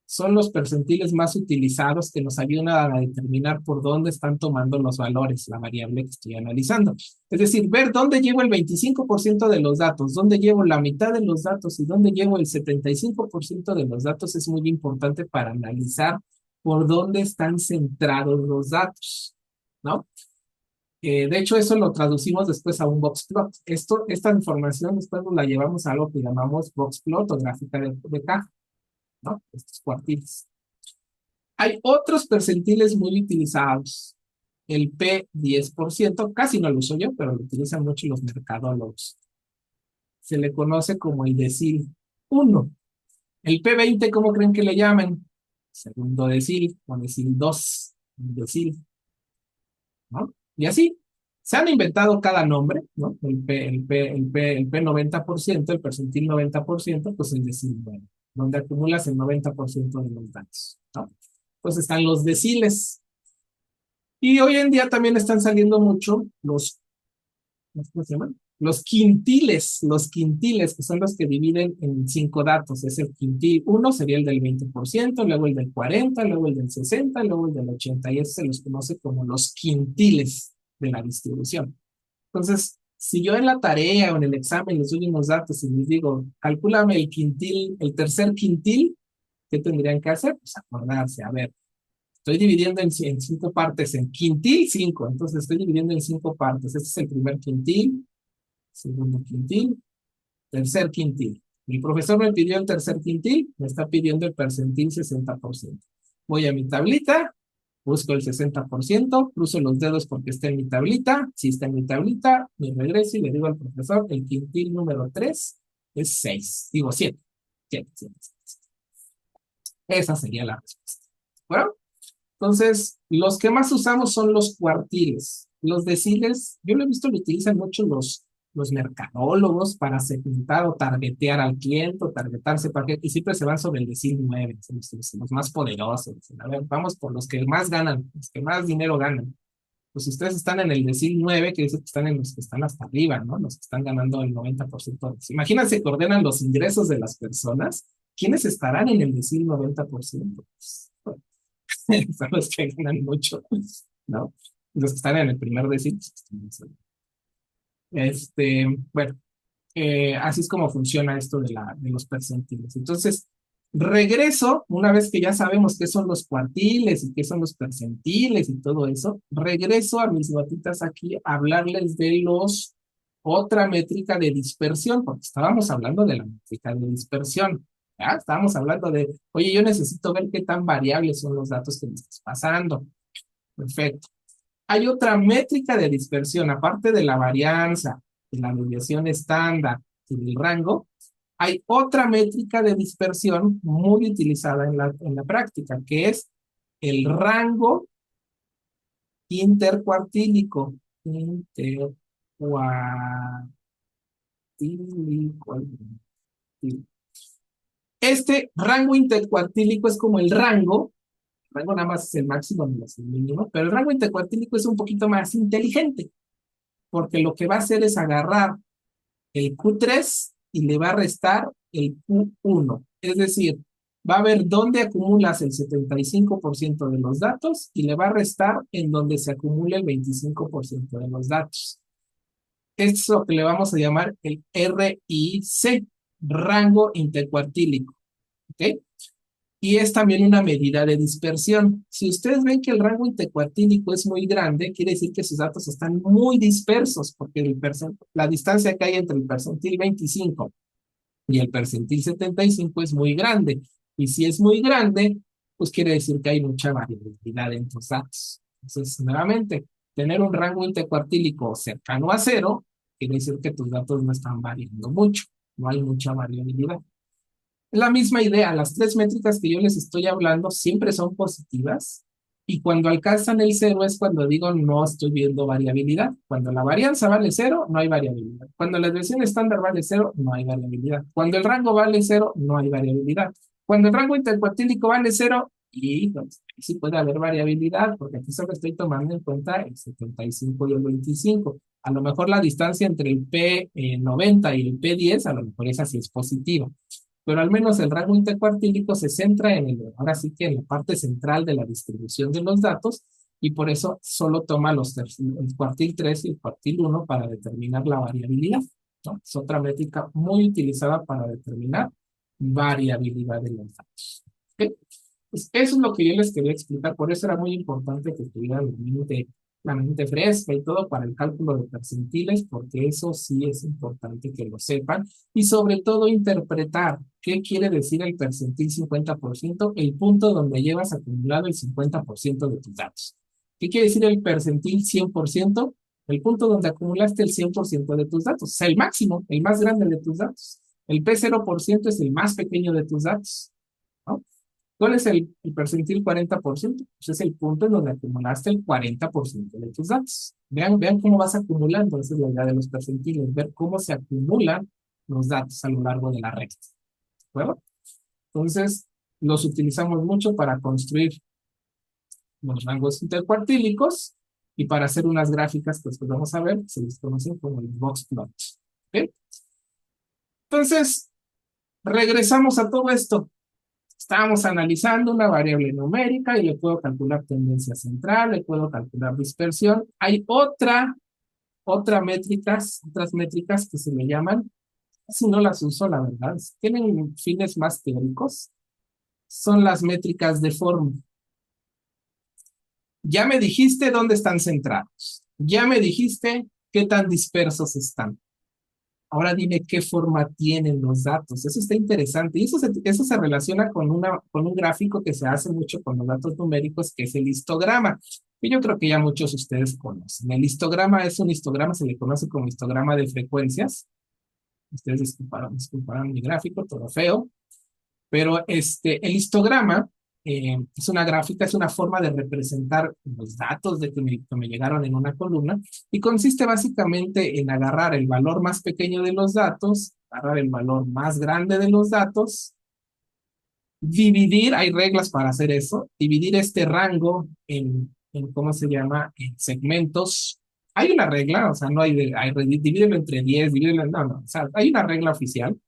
Son los percentiles más utilizados que nos ayudan a determinar por dónde están tomando los valores, la variable que estoy analizando. Es decir, ver dónde llevo el 25% de los datos, dónde llevo la mitad de los datos y dónde llevo el 75% de los datos es muy importante para analizar por dónde están centrados los datos, ¿no? De hecho, eso lo traducimos después a un boxplot. Esta información después la llevamos a algo que llamamos boxplot o gráfica de caja, ¿no? Estos cuartiles. Hay otros percentiles muy utilizados. El P10%, casi no lo uso yo, pero lo utilizan mucho los mercadólogos. Se le conoce como el decil 1. El P20, ¿cómo creen que le llaman? Segundo decil o decil 2. Decil, ¿no? Y así. Se han inventado cada nombre, ¿no? El P90%, el percentil 90%, pues el decil 9, donde acumulas el 90% de los datos, ¿no? Pues están los deciles. Y hoy en día también están saliendo mucho ¿cómo se llaman? Los quintiles, que son los que dividen en 5 datos. Es el quintil 1, sería el del 20%, luego el del 40%, luego el del 60%, luego el del 80%, y eso se los conoce como los quintiles de la distribución. Entonces, si yo en la tarea o en el examen les doy unos datos y les digo, calcúlame el quintil, el tercer quintil, ¿qué tendrían que hacer? Pues acordarse, a ver, estoy dividiendo en 5 partes, en quintil 5, entonces estoy dividiendo en 5 partes. Este es el primer quintil, segundo quintil, tercer quintil. Mi profesor me pidió el tercer quintil, me está pidiendo el percentil 60%. Voy a mi tablita, busco el 60%, cruzo los dedos porque está en mi tablita. Si está en mi tablita, me regreso y le digo al profesor, el quintil número 3 es 6. Digo 7. 7, 7, 7. Esa sería la respuesta. Bueno, entonces, los que más usamos son los cuartiles. Los deciles, yo lo he visto que utilizan mucho los mercadólogos para segmentar o targetear al cliente o targetarse para que, y siempre se van sobre el decil 9, los más poderosos. A ver, vamos por los que más ganan, los que más dinero ganan. Pues ustedes están en el decil 9, que dice que están en los que están hasta arriba, ¿no? Los que están ganando el 90%. Imagínense que ordenan los ingresos de las personas. ¿Quiénes estarán en el decil 90%? Son los que ganan mucho, ¿no? Los que están en el primer decil. Bueno, así es como funciona esto de los percentiles. Entonces, regreso, una vez que ya sabemos qué son los cuartiles y qué son los percentiles y todo eso, regreso a mis notitas aquí a hablarles de otra métrica de dispersión, porque estábamos hablando de la métrica de dispersión. ¿Ya? Estábamos hablando de, oye, yo necesito ver qué tan variables son los datos que me estás pasando. Perfecto. Hay otra métrica de dispersión, aparte de la varianza, de la desviación estándar y del rango, hay otra métrica de dispersión muy utilizada en la práctica, que es el rango intercuartílico. Intercuartílico. Este rango intercuartílico es como el rango rango nada más es el máximo menos el mínimo, pero el rango intercuartílico es un poquito más inteligente, porque lo que va a hacer es agarrar el Q3 y le va a restar el Q1. Es decir, va a ver dónde acumulas el 75% de los datos y le va a restar en donde se acumula el 25% de los datos. Esto es lo que le vamos a llamar el RIC, rango intercuartílico. ¿Ok? Y es también una medida de dispersión. Si ustedes ven que el rango intercuartílico es muy grande, quiere decir que sus datos están muy dispersos, porque la distancia que hay entre el percentil 25 y el percentil 75 es muy grande. Y si es muy grande, pues quiere decir que hay mucha variabilidad en tus datos. Entonces, nuevamente, tener un rango intercuartílico cercano a cero, quiere decir que tus datos no están variando mucho, no hay mucha variabilidad. La misma idea, las tres métricas que yo les estoy hablando siempre son positivas y cuando alcanzan el cero es cuando digo no estoy viendo variabilidad. Cuando la varianza vale cero, no hay variabilidad. Cuando la desviación estándar vale cero, no hay variabilidad. Cuando el rango vale cero, no hay variabilidad. Cuando el rango intercuartílico vale cero, y pues, sí puede haber variabilidad porque aquí solo estoy tomando en cuenta el 75 y el 25. A lo mejor la distancia entre el P90 y el P10, a lo mejor esa sí es positiva, pero al menos el rango intercuartílico se centra ahora sí que en la parte central de la distribución de los datos, y por eso solo toma el cuartil 3 y el cuartil 1 para determinar la variabilidad, ¿no? Es otra métrica muy utilizada para determinar variabilidad de los datos. ¿Ok? Pues eso es lo que yo les quería explicar, por eso era muy importante que tuvieran la mente fresca y todo para el cálculo de percentiles, porque eso sí es importante que lo sepan, y sobre todo interpretar qué quiere decir el percentil 50%, el punto donde llevas acumulado el 50% de tus datos. ¿Qué quiere decir el percentil 100%? El punto donde acumulaste el 100% de tus datos, o sea, el máximo, el más grande de tus datos. El P0% es el más pequeño de tus datos, ¿no? ¿Cuál es el percentil 40%? Pues es el punto en donde acumulaste el 40% de tus datos. Vean cómo vas acumulando, esa es la idea de los percentiles, ver cómo se acumulan los datos a lo largo de la recta. ¿De acuerdo? Entonces, los utilizamos mucho para construir los rangos intercuartílicos y para hacer unas gráficas que después vamos a ver, que se les conocen como el box plot. ¿Ok? Entonces, regresamos a todo esto. Estábamos analizando una variable numérica y le puedo calcular tendencia central, le puedo calcular dispersión. Hay otras métricas que se le llaman, si no las uso, la verdad, tienen fines más teóricos, son las métricas de forma. Ya me dijiste dónde están centrados, ya me dijiste qué tan dispersos están. Ahora dime qué forma tienen los datos. Eso está interesante. Y eso se relaciona con un gráfico que se hace mucho con los datos numéricos, que es el histograma. Y yo creo que ya muchos de ustedes conocen. El histograma es un histograma, se le conoce como histograma de frecuencias. Ustedes disculparán mi gráfico, todo feo. Pero el histograma es una gráfica, es una forma de representar los datos que me llegaron en una columna y consiste básicamente en agarrar el valor más pequeño de los datos, agarrar el valor más grande de los datos, dividir, hay reglas para hacer eso, dividir este rango ¿cómo se llama? En segmentos. Hay una regla, o sea, no divídelo entre 10, no, o sea, hay una regla oficial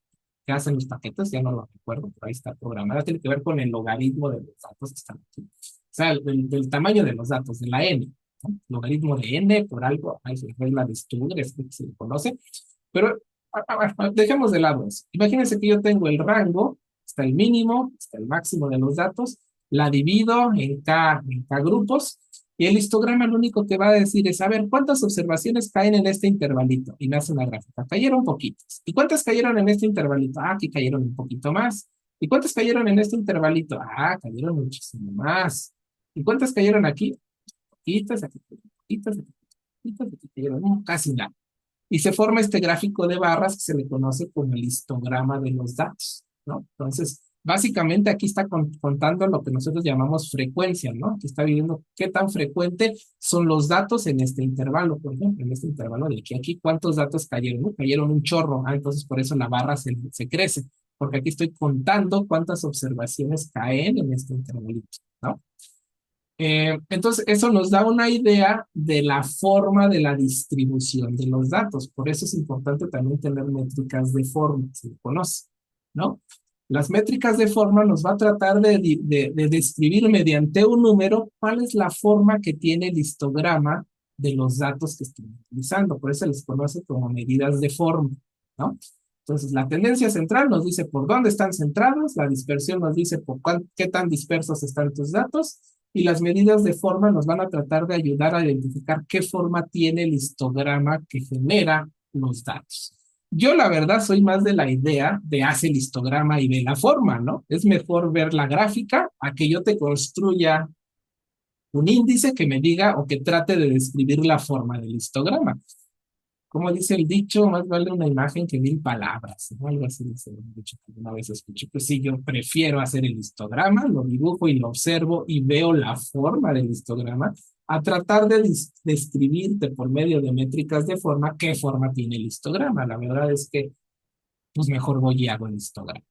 que hacen los paquetes, ya no lo recuerdo, pero ahí está programada, tiene que ver con el logaritmo de los datos que están aquí. O sea, del tamaño de los datos, de la n, ¿no? Logaritmo de n por algo, hay su regla de Studer, que se le conoce, pero dejemos de lado eso. Imagínense que yo tengo el rango, está el mínimo, está el máximo de los datos, la divido en K grupos, y el histograma lo único que va a decir es, a ver, ¿cuántas observaciones caen en este intervalito? Y me hace una gráfica. Cayeron poquitas. ¿Y cuántas cayeron en este intervalito? Ah, aquí cayeron un poquito más. ¿Y cuántas cayeron en este intervalito? Ah, cayeron muchísimo más. ¿Y cuántas cayeron aquí? Poquitas, aquí, poquitas, aquí, poquitas, aquí cayeron casi nada. Y se forma este gráfico de barras que se le conoce como el histograma de los datos, ¿no? Entonces, básicamente aquí está contando lo que nosotros llamamos frecuencia, ¿no? Aquí está viendo qué tan frecuente son los datos en este intervalo, por ejemplo, en este intervalo de aquí, cuántos datos cayeron, ¿no? Cayeron un chorro, entonces por eso la barra se crece, porque aquí estoy contando cuántas observaciones caen en este intervalito, ¿no? Entonces, eso nos da una idea de la forma de la distribución de los datos. Por eso es importante también tener métricas de forma, se conoce, ¿no? Las métricas de forma nos va a tratar de describir mediante un número cuál es la forma que tiene el histograma de los datos que estamos utilizando. Por eso se les conoce como medidas de forma, ¿no? Entonces, la tendencia central nos dice por dónde están centrados, la dispersión nos dice por qué tan dispersos están tus datos, y las medidas de forma nos van a tratar de ayudar a identificar qué forma tiene el histograma que genera los datos. Yo, la verdad, soy más de la idea de hacer el histograma y ve la forma, ¿no? Es mejor ver la gráfica a que yo te construya un índice que me diga o que trate de describir la forma del histograma. Como dice el dicho, más vale una imagen que 1000 palabras, ¿no? Algo así dice el dicho que una vez escuché. Pues sí, yo prefiero hacer el histograma, lo dibujo y lo observo y veo la forma del histograma, a tratar de describirte por medio de métricas de forma qué forma tiene el histograma. La verdad es que, pues mejor voy y hago el histograma.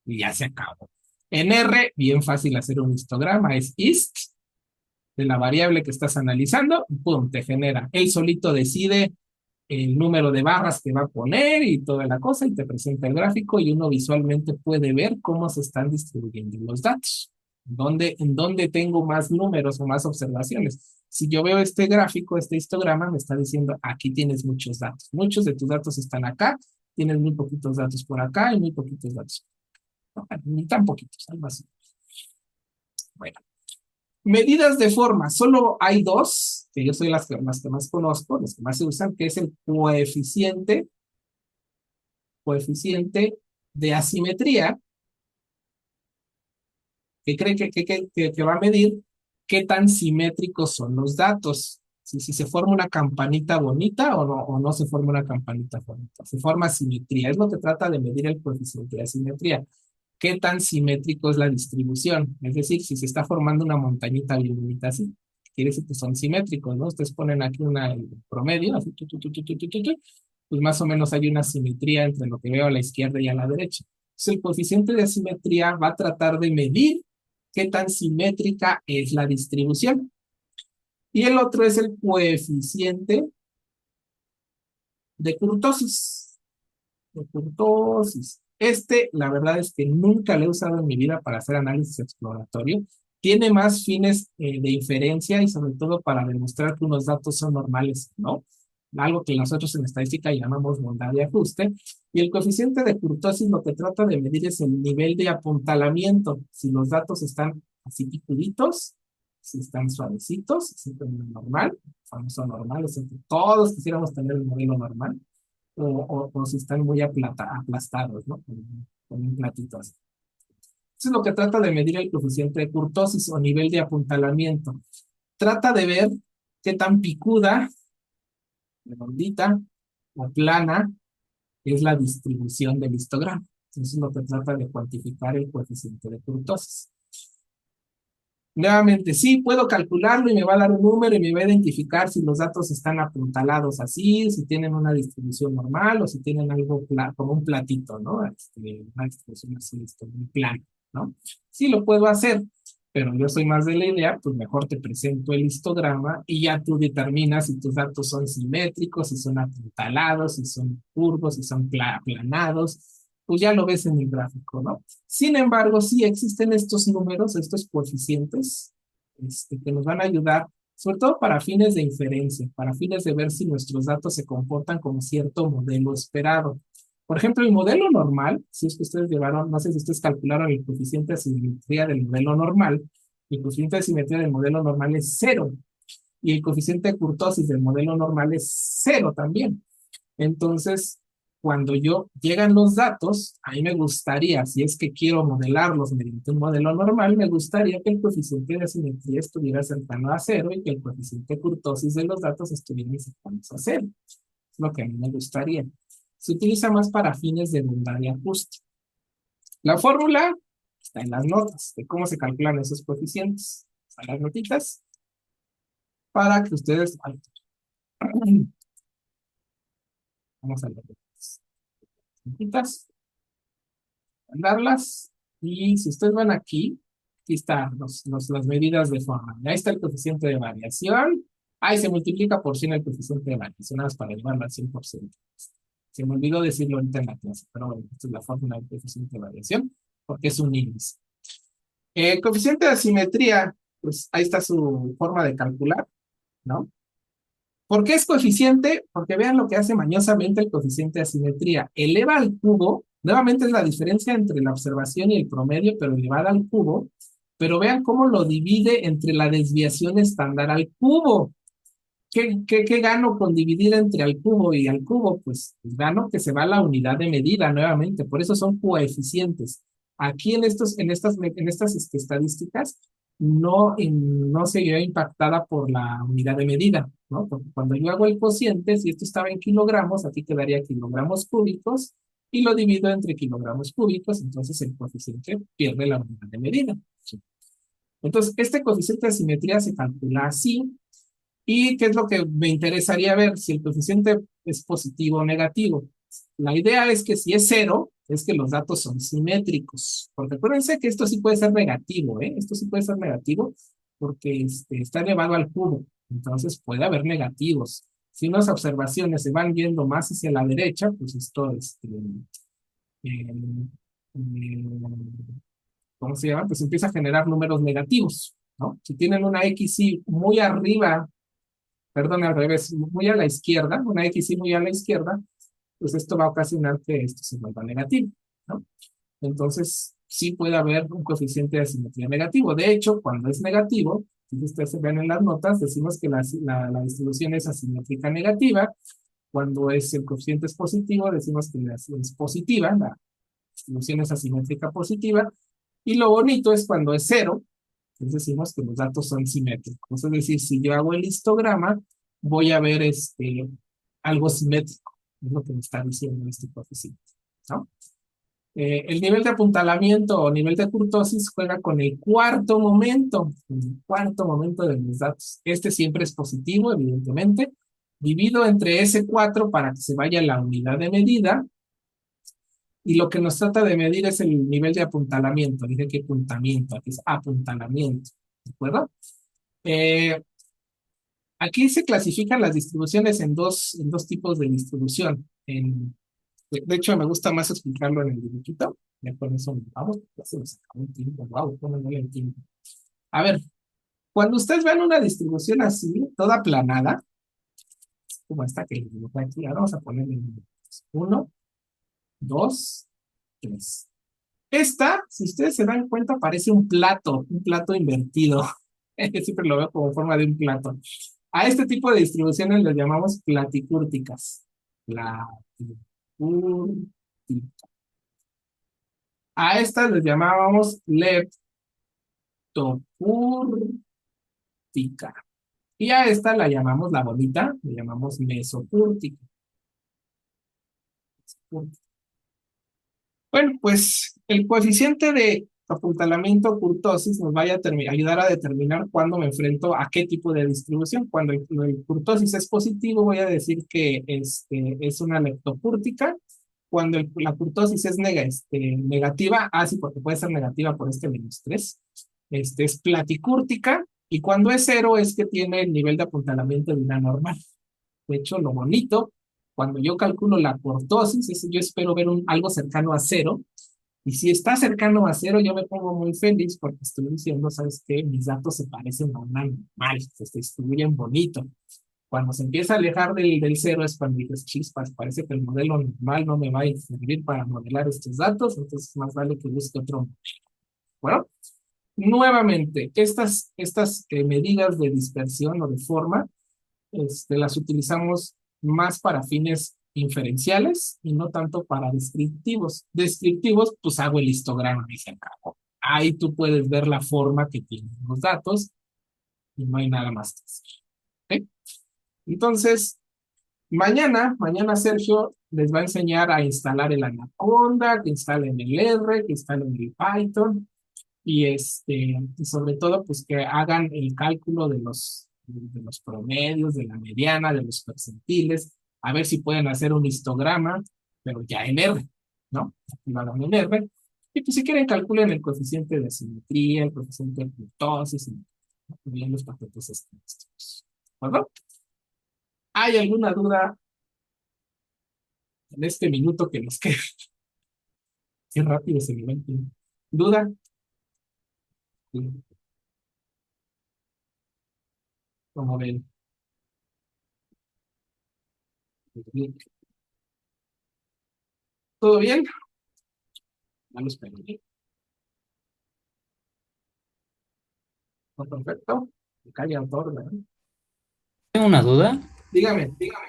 Y ya se acabó. En R, bien fácil hacer un histograma, es ist de la variable que estás analizando, y pum, te genera. Él solito decide el número de barras que va a poner y toda la cosa y te presenta el gráfico y uno visualmente puede ver cómo se están distribuyendo los datos. En dónde tengo más números o más observaciones? Si yo veo este gráfico, este histograma, me está diciendo, aquí tienes muchos datos. Muchos de tus datos están acá, tienes muy poquitos datos por acá y muy poquitos datos. No, ni tan poquitos, algo así. Bueno, medidas de forma, solo hay dos, que yo soy las que más conozco, las que más se usan, que es el coeficiente de asimetría, que cree que va a medir qué tan simétricos son los datos. Si se forma una campanita bonita o no se forma una campanita bonita. Se forma simetría. Es lo que trata de medir el coeficiente de asimetría. ¿Qué tan simétrico es la distribución? Es decir, si se está formando una montañita bien bonita así, quiere decir que son simétricos, ¿no? Ustedes ponen aquí el promedio, así, pues más o menos hay una simetría entre lo que veo a la izquierda y a la derecha. Entonces, el coeficiente de asimetría va a tratar de medir qué tan simétrica es la distribución. Y el otro es el coeficiente de kurtosis. De kurtosis. La verdad es que nunca lo he usado en mi vida para hacer análisis exploratorio. Tiene más fines de inferencia y sobre todo para demostrar que unos datos son normales, ¿no? Algo que nosotros en estadística llamamos bondad de ajuste. Y el coeficiente de kurtosis lo que trata de medir es el nivel de apuntalamiento. Si los datos están así picuditos, si están suavecitos, si son normal, famoso normal, es decir, todos quisiéramos tener el modelo normal o si están muy aplastados, ¿no? Con un platito así. Eso es lo que trata de medir el coeficiente de kurtosis o nivel de apuntalamiento. Trata de ver qué tan picuda, redondita o plana es la distribución del histograma. Eso es lo que trata de cuantificar el coeficiente de kurtosis. Nuevamente, sí, puedo calcularlo y me va a dar un número y me va a identificar si los datos están apuntalados así, si tienen una distribución normal o si tienen algo como un platito, ¿no? Una distribución así, un plan, ¿no? Sí, lo puedo hacer, pero yo soy más de la idea, pues mejor te presento el histograma y ya tú determinas si tus datos son simétricos, si son apuntalados, si son curvos, si son planados, pues ya lo ves en el gráfico, ¿no? Sin embargo, sí existen estos números, estos coeficientes, que nos van a ayudar, sobre todo para fines de inferencia, para fines de ver si nuestros datos se comportan como cierto modelo esperado. Por ejemplo, el modelo normal, si es que ustedes llevaron, no sé si ustedes calcularon el coeficiente de simetría del modelo normal, el coeficiente de simetría del modelo normal es cero, y el coeficiente de kurtosis del modelo normal es cero también. Entonces, cuando llegan los datos, a mí me gustaría, si es que quiero modelarlos mediante un modelo normal, me gustaría que el coeficiente de asimetría estuviera cercano a cero y que el coeficiente de kurtosis de los datos estuvieran cercanos a cero. Es lo que a mí me gustaría. Se utiliza más para fines de bondad y ajuste. La fórmula está en las notas de cómo se calculan esos coeficientes. Están las notitas para que ustedes... Vamos a ver. Notitas, darlas. Y si ustedes van aquí, Aquí están las medidas de forma. Ahí está el coeficiente de variación. Ahí se multiplica por 100 el coeficiente de variación, nada más para llevarlo al 100%. Se me olvidó decirlo ahorita en la clase, pero bueno, esta es la fórmula del coeficiente de variación, porque es un índice. El coeficiente de asimetría, pues ahí está su forma de calcular, ¿no? ¿Por qué es coeficiente? Porque vean lo que hace mañosamente el coeficiente de asimetría. Eleva al cubo, nuevamente es la diferencia entre la observación y el promedio, pero elevada al cubo, pero vean cómo lo divide entre la desviación estándar al cubo. ¿Qué gano con dividir entre al cubo y al cubo? Pues gano que se va a la unidad de medida nuevamente, por eso son coeficientes. Aquí en estas estadísticas no se vio impactada por la unidad de medida, ¿no? Porque cuando yo hago el cociente, si esto estaba en kilogramos, aquí quedaría kilogramos cúbicos y lo divido entre kilogramos cúbicos, entonces el coeficiente pierde la unidad de medida. ¿Sí? Entonces, este coeficiente de simetría se calcula así. ¿Y qué es lo que me interesaría ver? Si el coeficiente es positivo o negativo. La idea es que si es cero, es que los datos son simétricos. Porque acuérdense que esto sí puede ser negativo, ¿eh? Esto sí puede ser negativo porque está elevado al cubo. Entonces puede haber negativos. Si unas observaciones se van viendo más hacia la derecha, pues esto, eh, eh, ¿cómo se llama? Pues empieza a generar números negativos, ¿no? Si tienen una XY muy arriba, perdón, al revés, muy a la izquierda, una XY muy a la izquierda, pues esto va a ocasionar que esto se vuelva negativo, ¿no? Entonces, sí puede haber un coeficiente de asimetría negativo. De hecho, cuando es negativo, si ustedes se ven en las notas, decimos que la distribución es asimétrica negativa. Cuando el coeficiente es positivo, decimos que es positiva, la distribución es asimétrica positiva. Y lo bonito es cuando es cero, entonces decimos que los datos son simétricos. Es decir, si yo hago el histograma, voy a ver algo simétrico. Es lo que me está diciendo este coeficiente, ¿no? El nivel de apuntalamiento o nivel de kurtosis juega con el cuarto momento de los datos. Este siempre es positivo, evidentemente. Divido entre S4 para que se vaya la unidad de medida. Y lo que nos trata de medir es el nivel de apuntalamiento. Dije que apuntamiento, aquí es apuntalamiento. ¿De acuerdo? Eh, Aquí se clasifican las distribuciones en dos tipos de distribución. De hecho, me gusta más explicarlo en el dibujito. Ya con eso vamos, ya se nos acabó el tiempo. Wow, cómo el tiempo. A ver, cuando ustedes ven una distribución así, toda aplanada, como esta que les dibujé aquí, ahora vamos a ponerle uno, dos, tres. Esta, si ustedes se dan cuenta, parece un plato invertido. Siempre lo veo como forma de un plato. A este tipo de distribuciones les llamamos platicúrticas. Platicúrticas. A estas les llamábamos leptocúrtica. Y a esta la llamamos la bolita, le llamamos mesocúrtica. Bueno, pues el coeficiente de apuntalamiento kurtosis nos va a ayudar a determinar cuándo me enfrento a qué tipo de distribución. Cuando el kurtosis es positivo, voy a decir que es una leptocúrtica. Cuando la kurtosis es negativa, sí, porque puede ser negativa por este -3, es platicúrtica. Y cuando es cero, es que tiene el nivel de apuntalamiento de una normal. De hecho, lo bonito, cuando yo calculo la kurtosis, yo espero ver algo cercano a cero. Y si está cercano a cero, yo me pongo muy feliz porque estoy diciendo, ¿sabes qué? Mis datos se parecen a una normal, se distribuyen bonito. Cuando se empieza a alejar del cero es cuando dices, chispas, parece que el modelo normal no me va a servir para modelar estos datos, entonces más vale que busque otro. Bueno, nuevamente, estas medidas de dispersión o de forma las utilizamos más para fines inferenciales y no tanto para descriptivos. Descriptivos, pues hago el histograma y se acabó. Ahí tú puedes ver la forma que tienen los datos y no hay nada más que hacer. ¿Ok? Entonces, mañana Sergio les va a enseñar a instalar el Anaconda, que instalen el R, que instalen el Python y sobre todo, pues que hagan el cálculo de los promedios, de la mediana, de los percentiles, a ver si pueden hacer un histograma, pero ya en R, ¿no? Lo hagan en R. Y pues si quieren, calculen el coeficiente de simetría, el coeficiente de kurtosis, y bien los paquetes estadísticos. ¿De acuerdo? ¿Hay alguna duda en este minuto que nos queda? Qué rápido se me va el tiempo. ¿Duda? Sí. Como ven. ¿Todo bien? Ya los perdí. ¿No? Perfecto. Calle autor, ¿verdad? Tengo una duda. Dígame, dígame.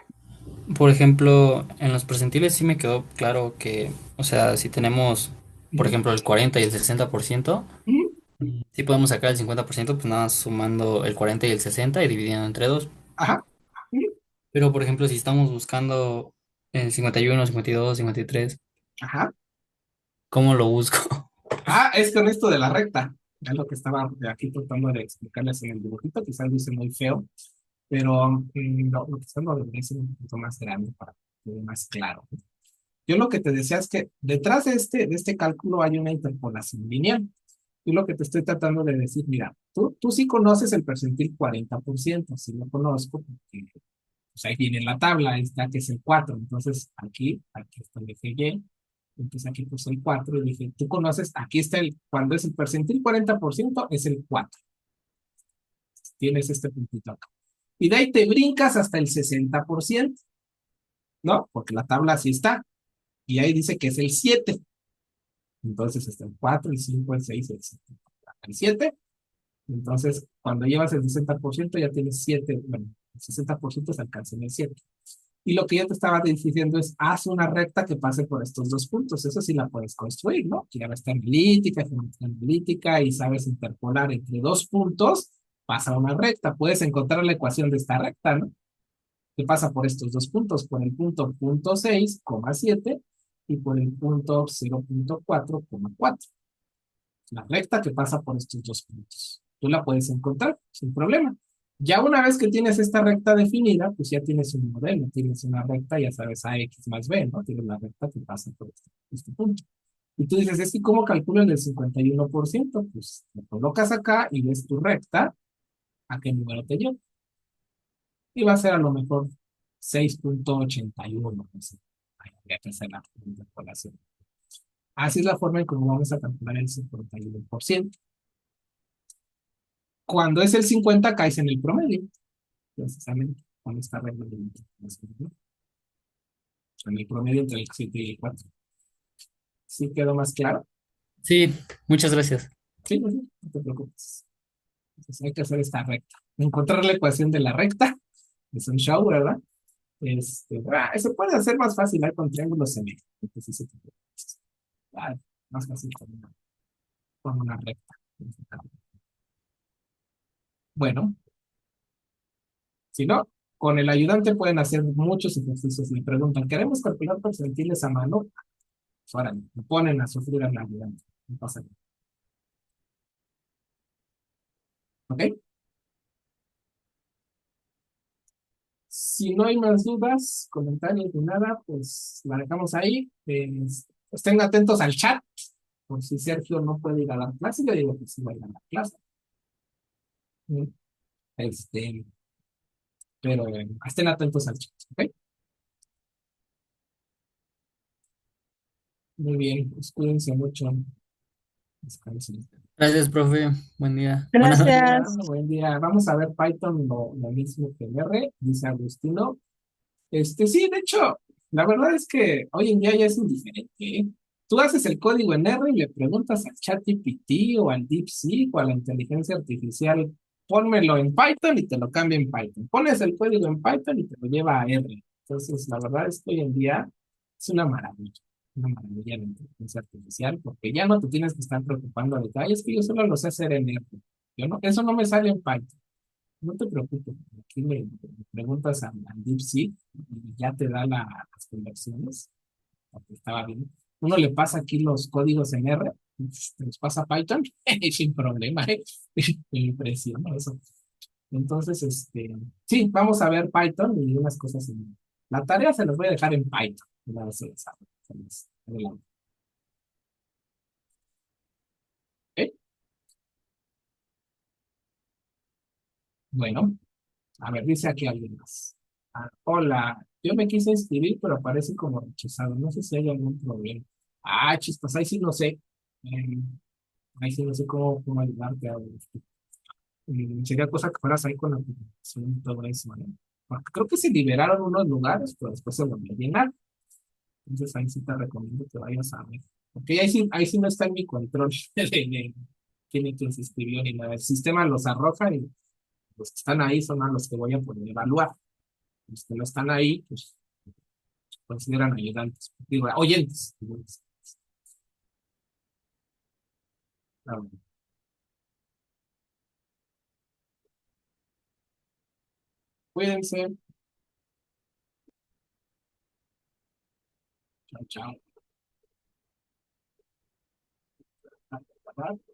Por ejemplo, en los percentiles sí me quedó claro que, o sea, si tenemos, por Ujú, ejemplo, el 40 y el 60%, ujú, sí podemos sacar el 50%, pues nada, más sumando el 40 y el 60 y dividiendo entre dos. ajá. Ujú, Pero, por ejemplo, si estamos buscando el 51, 52, 53, ajá. ¿cómo lo busco? Es con esto de la recta. Es lo que estaba aquí tratando de explicarles en el dibujito. Quizás dice muy feo, pero lo que estamos debería ser un poquito más grande para que quede más claro. Yo lo que te decía es que detrás de este cálculo hay una interpolación lineal. Y lo que te estoy tratando de decir, mira, tú sí conoces el percentil 40%, sí lo conozco, porque pues ahí viene la tabla, ahí está que es el 4. Entonces aquí está el eje Y, entonces aquí puse el 4 y dije, tú conoces, aquí está cuando es el percentil 40% es el 4. Tienes este puntito acá. Y de ahí te brincas hasta el 60%, ¿no? Porque la tabla así está. Y ahí dice que es el 7. Entonces está el 4, el 5, el 6, el 7. El 7. Entonces, cuando llevas el 60% ya tienes 7. Bueno, el 60% se alcanza en el 7. Y lo que yo te estaba diciendo es, haz una recta que pase por estos dos puntos. Eso sí la puedes construir, ¿no? Está analítica, geometría analítica y sabes interpolar entre dos puntos, pasa una recta. Puedes encontrar la ecuación de esta recta, ¿no? Que pasa por estos dos puntos, por el punto 6,7 y por el punto 0,4,4. La recta que pasa por estos dos puntos. Tú la puedes encontrar sin problema. Ya una vez que tienes esta recta definida, pues ya tienes un modelo, tienes una recta, ya sabes, AX más B, ¿no? Tienes la recta que pasa por este punto. Y tú dices, es que ¿cómo calculo el 51%? Pues lo colocas acá y ves tu recta, a qué número te lleva. Y va a ser a lo mejor 6,81. No sé. Habría que hacer la interpolación. Así es la forma en cómo vamos a calcular el 51%. Cuando es el 50 caes en el promedio, precisamente, con esta regla de multiplicación, ¿no? En el promedio entre el 7 y el 4. ¿Sí quedó más claro? Sí, muchas gracias. Sí, no, sí, no te preocupes. Entonces hay que hacer esta recta. Encontrar la ecuación de la recta es un show, ¿verdad? Se puede hacer más fácil con triángulos en eje. Entonces, sí, más fácil con una recta. Bueno, si no, con el ayudante pueden hacer muchos ejercicios. Me preguntan, ¿queremos calcular percentiles a mano? Ahora me ponen a sufrir al ayudante. No pasa nada. ¿Ok? Si no hay más dudas, comentarios ni nada, pues la dejamos ahí. Estén atentos al chat, por si Sergio no puede ir a la clase, le digo que sí va a ir a la clase. Mm, Este, pero estén atentos al chat, ¿ok? Muy bien, pues cuídense mucho. Descansen. Gracias, profe. Buen día. Buenas Buen noches. día, Gracias. buen día. Vamos a ver Python lo mismo que en R, dice Agustino. Sí, de hecho, la verdad es que hoy en día ya es indiferente, ¿eh? Tú haces el código en R y le preguntas al ChatGPT o al DeepSeek o a la inteligencia artificial, pónmelo en Python y te lo cambia en Python. Pones el código en Python y te lo lleva a R. Entonces, la verdad es que hoy en día es una maravilla la inteligencia artificial, porque ya no te tienes que estar preocupando de, ay, es que yo solo lo sé hacer en R. Yo no, eso no me sale en Python. No te preocupes, aquí le preguntas al DeepSeek y ya te da las conversiones, porque estaba bien. Uno le pasa aquí los códigos en R, te los pasa a Python, sin problema, ¿eh? Me impresiona eso. Entonces, sí, vamos a ver Python y unas cosas en la tarea se las voy a dejar en Python. Una vez se las hago, adelante. Bueno, a ver, dice aquí alguien más. Hola, yo me quise inscribir, pero aparece como rechazado. No sé si hay algún problema. Chispas, ahí sí no sé. Eh, ahí sí no sé cómo ayudarte a sería cosa que fueras ahí con la aplicación y todo eso, ¿no? Porque creo que se liberaron unos lugares, pero después se volvió a llenar. Entonces ahí sí te recomiendo que vayas a ver. Porque ahí sí no está en mi control de quién se inscribió ni nada. El sistema los arroja y los que están ahí son a los que voy a poder evaluar. Los que no están ahí, pues se consideran ayudantes. Digo, oyentes. Ah, cuídense. Chao, chao.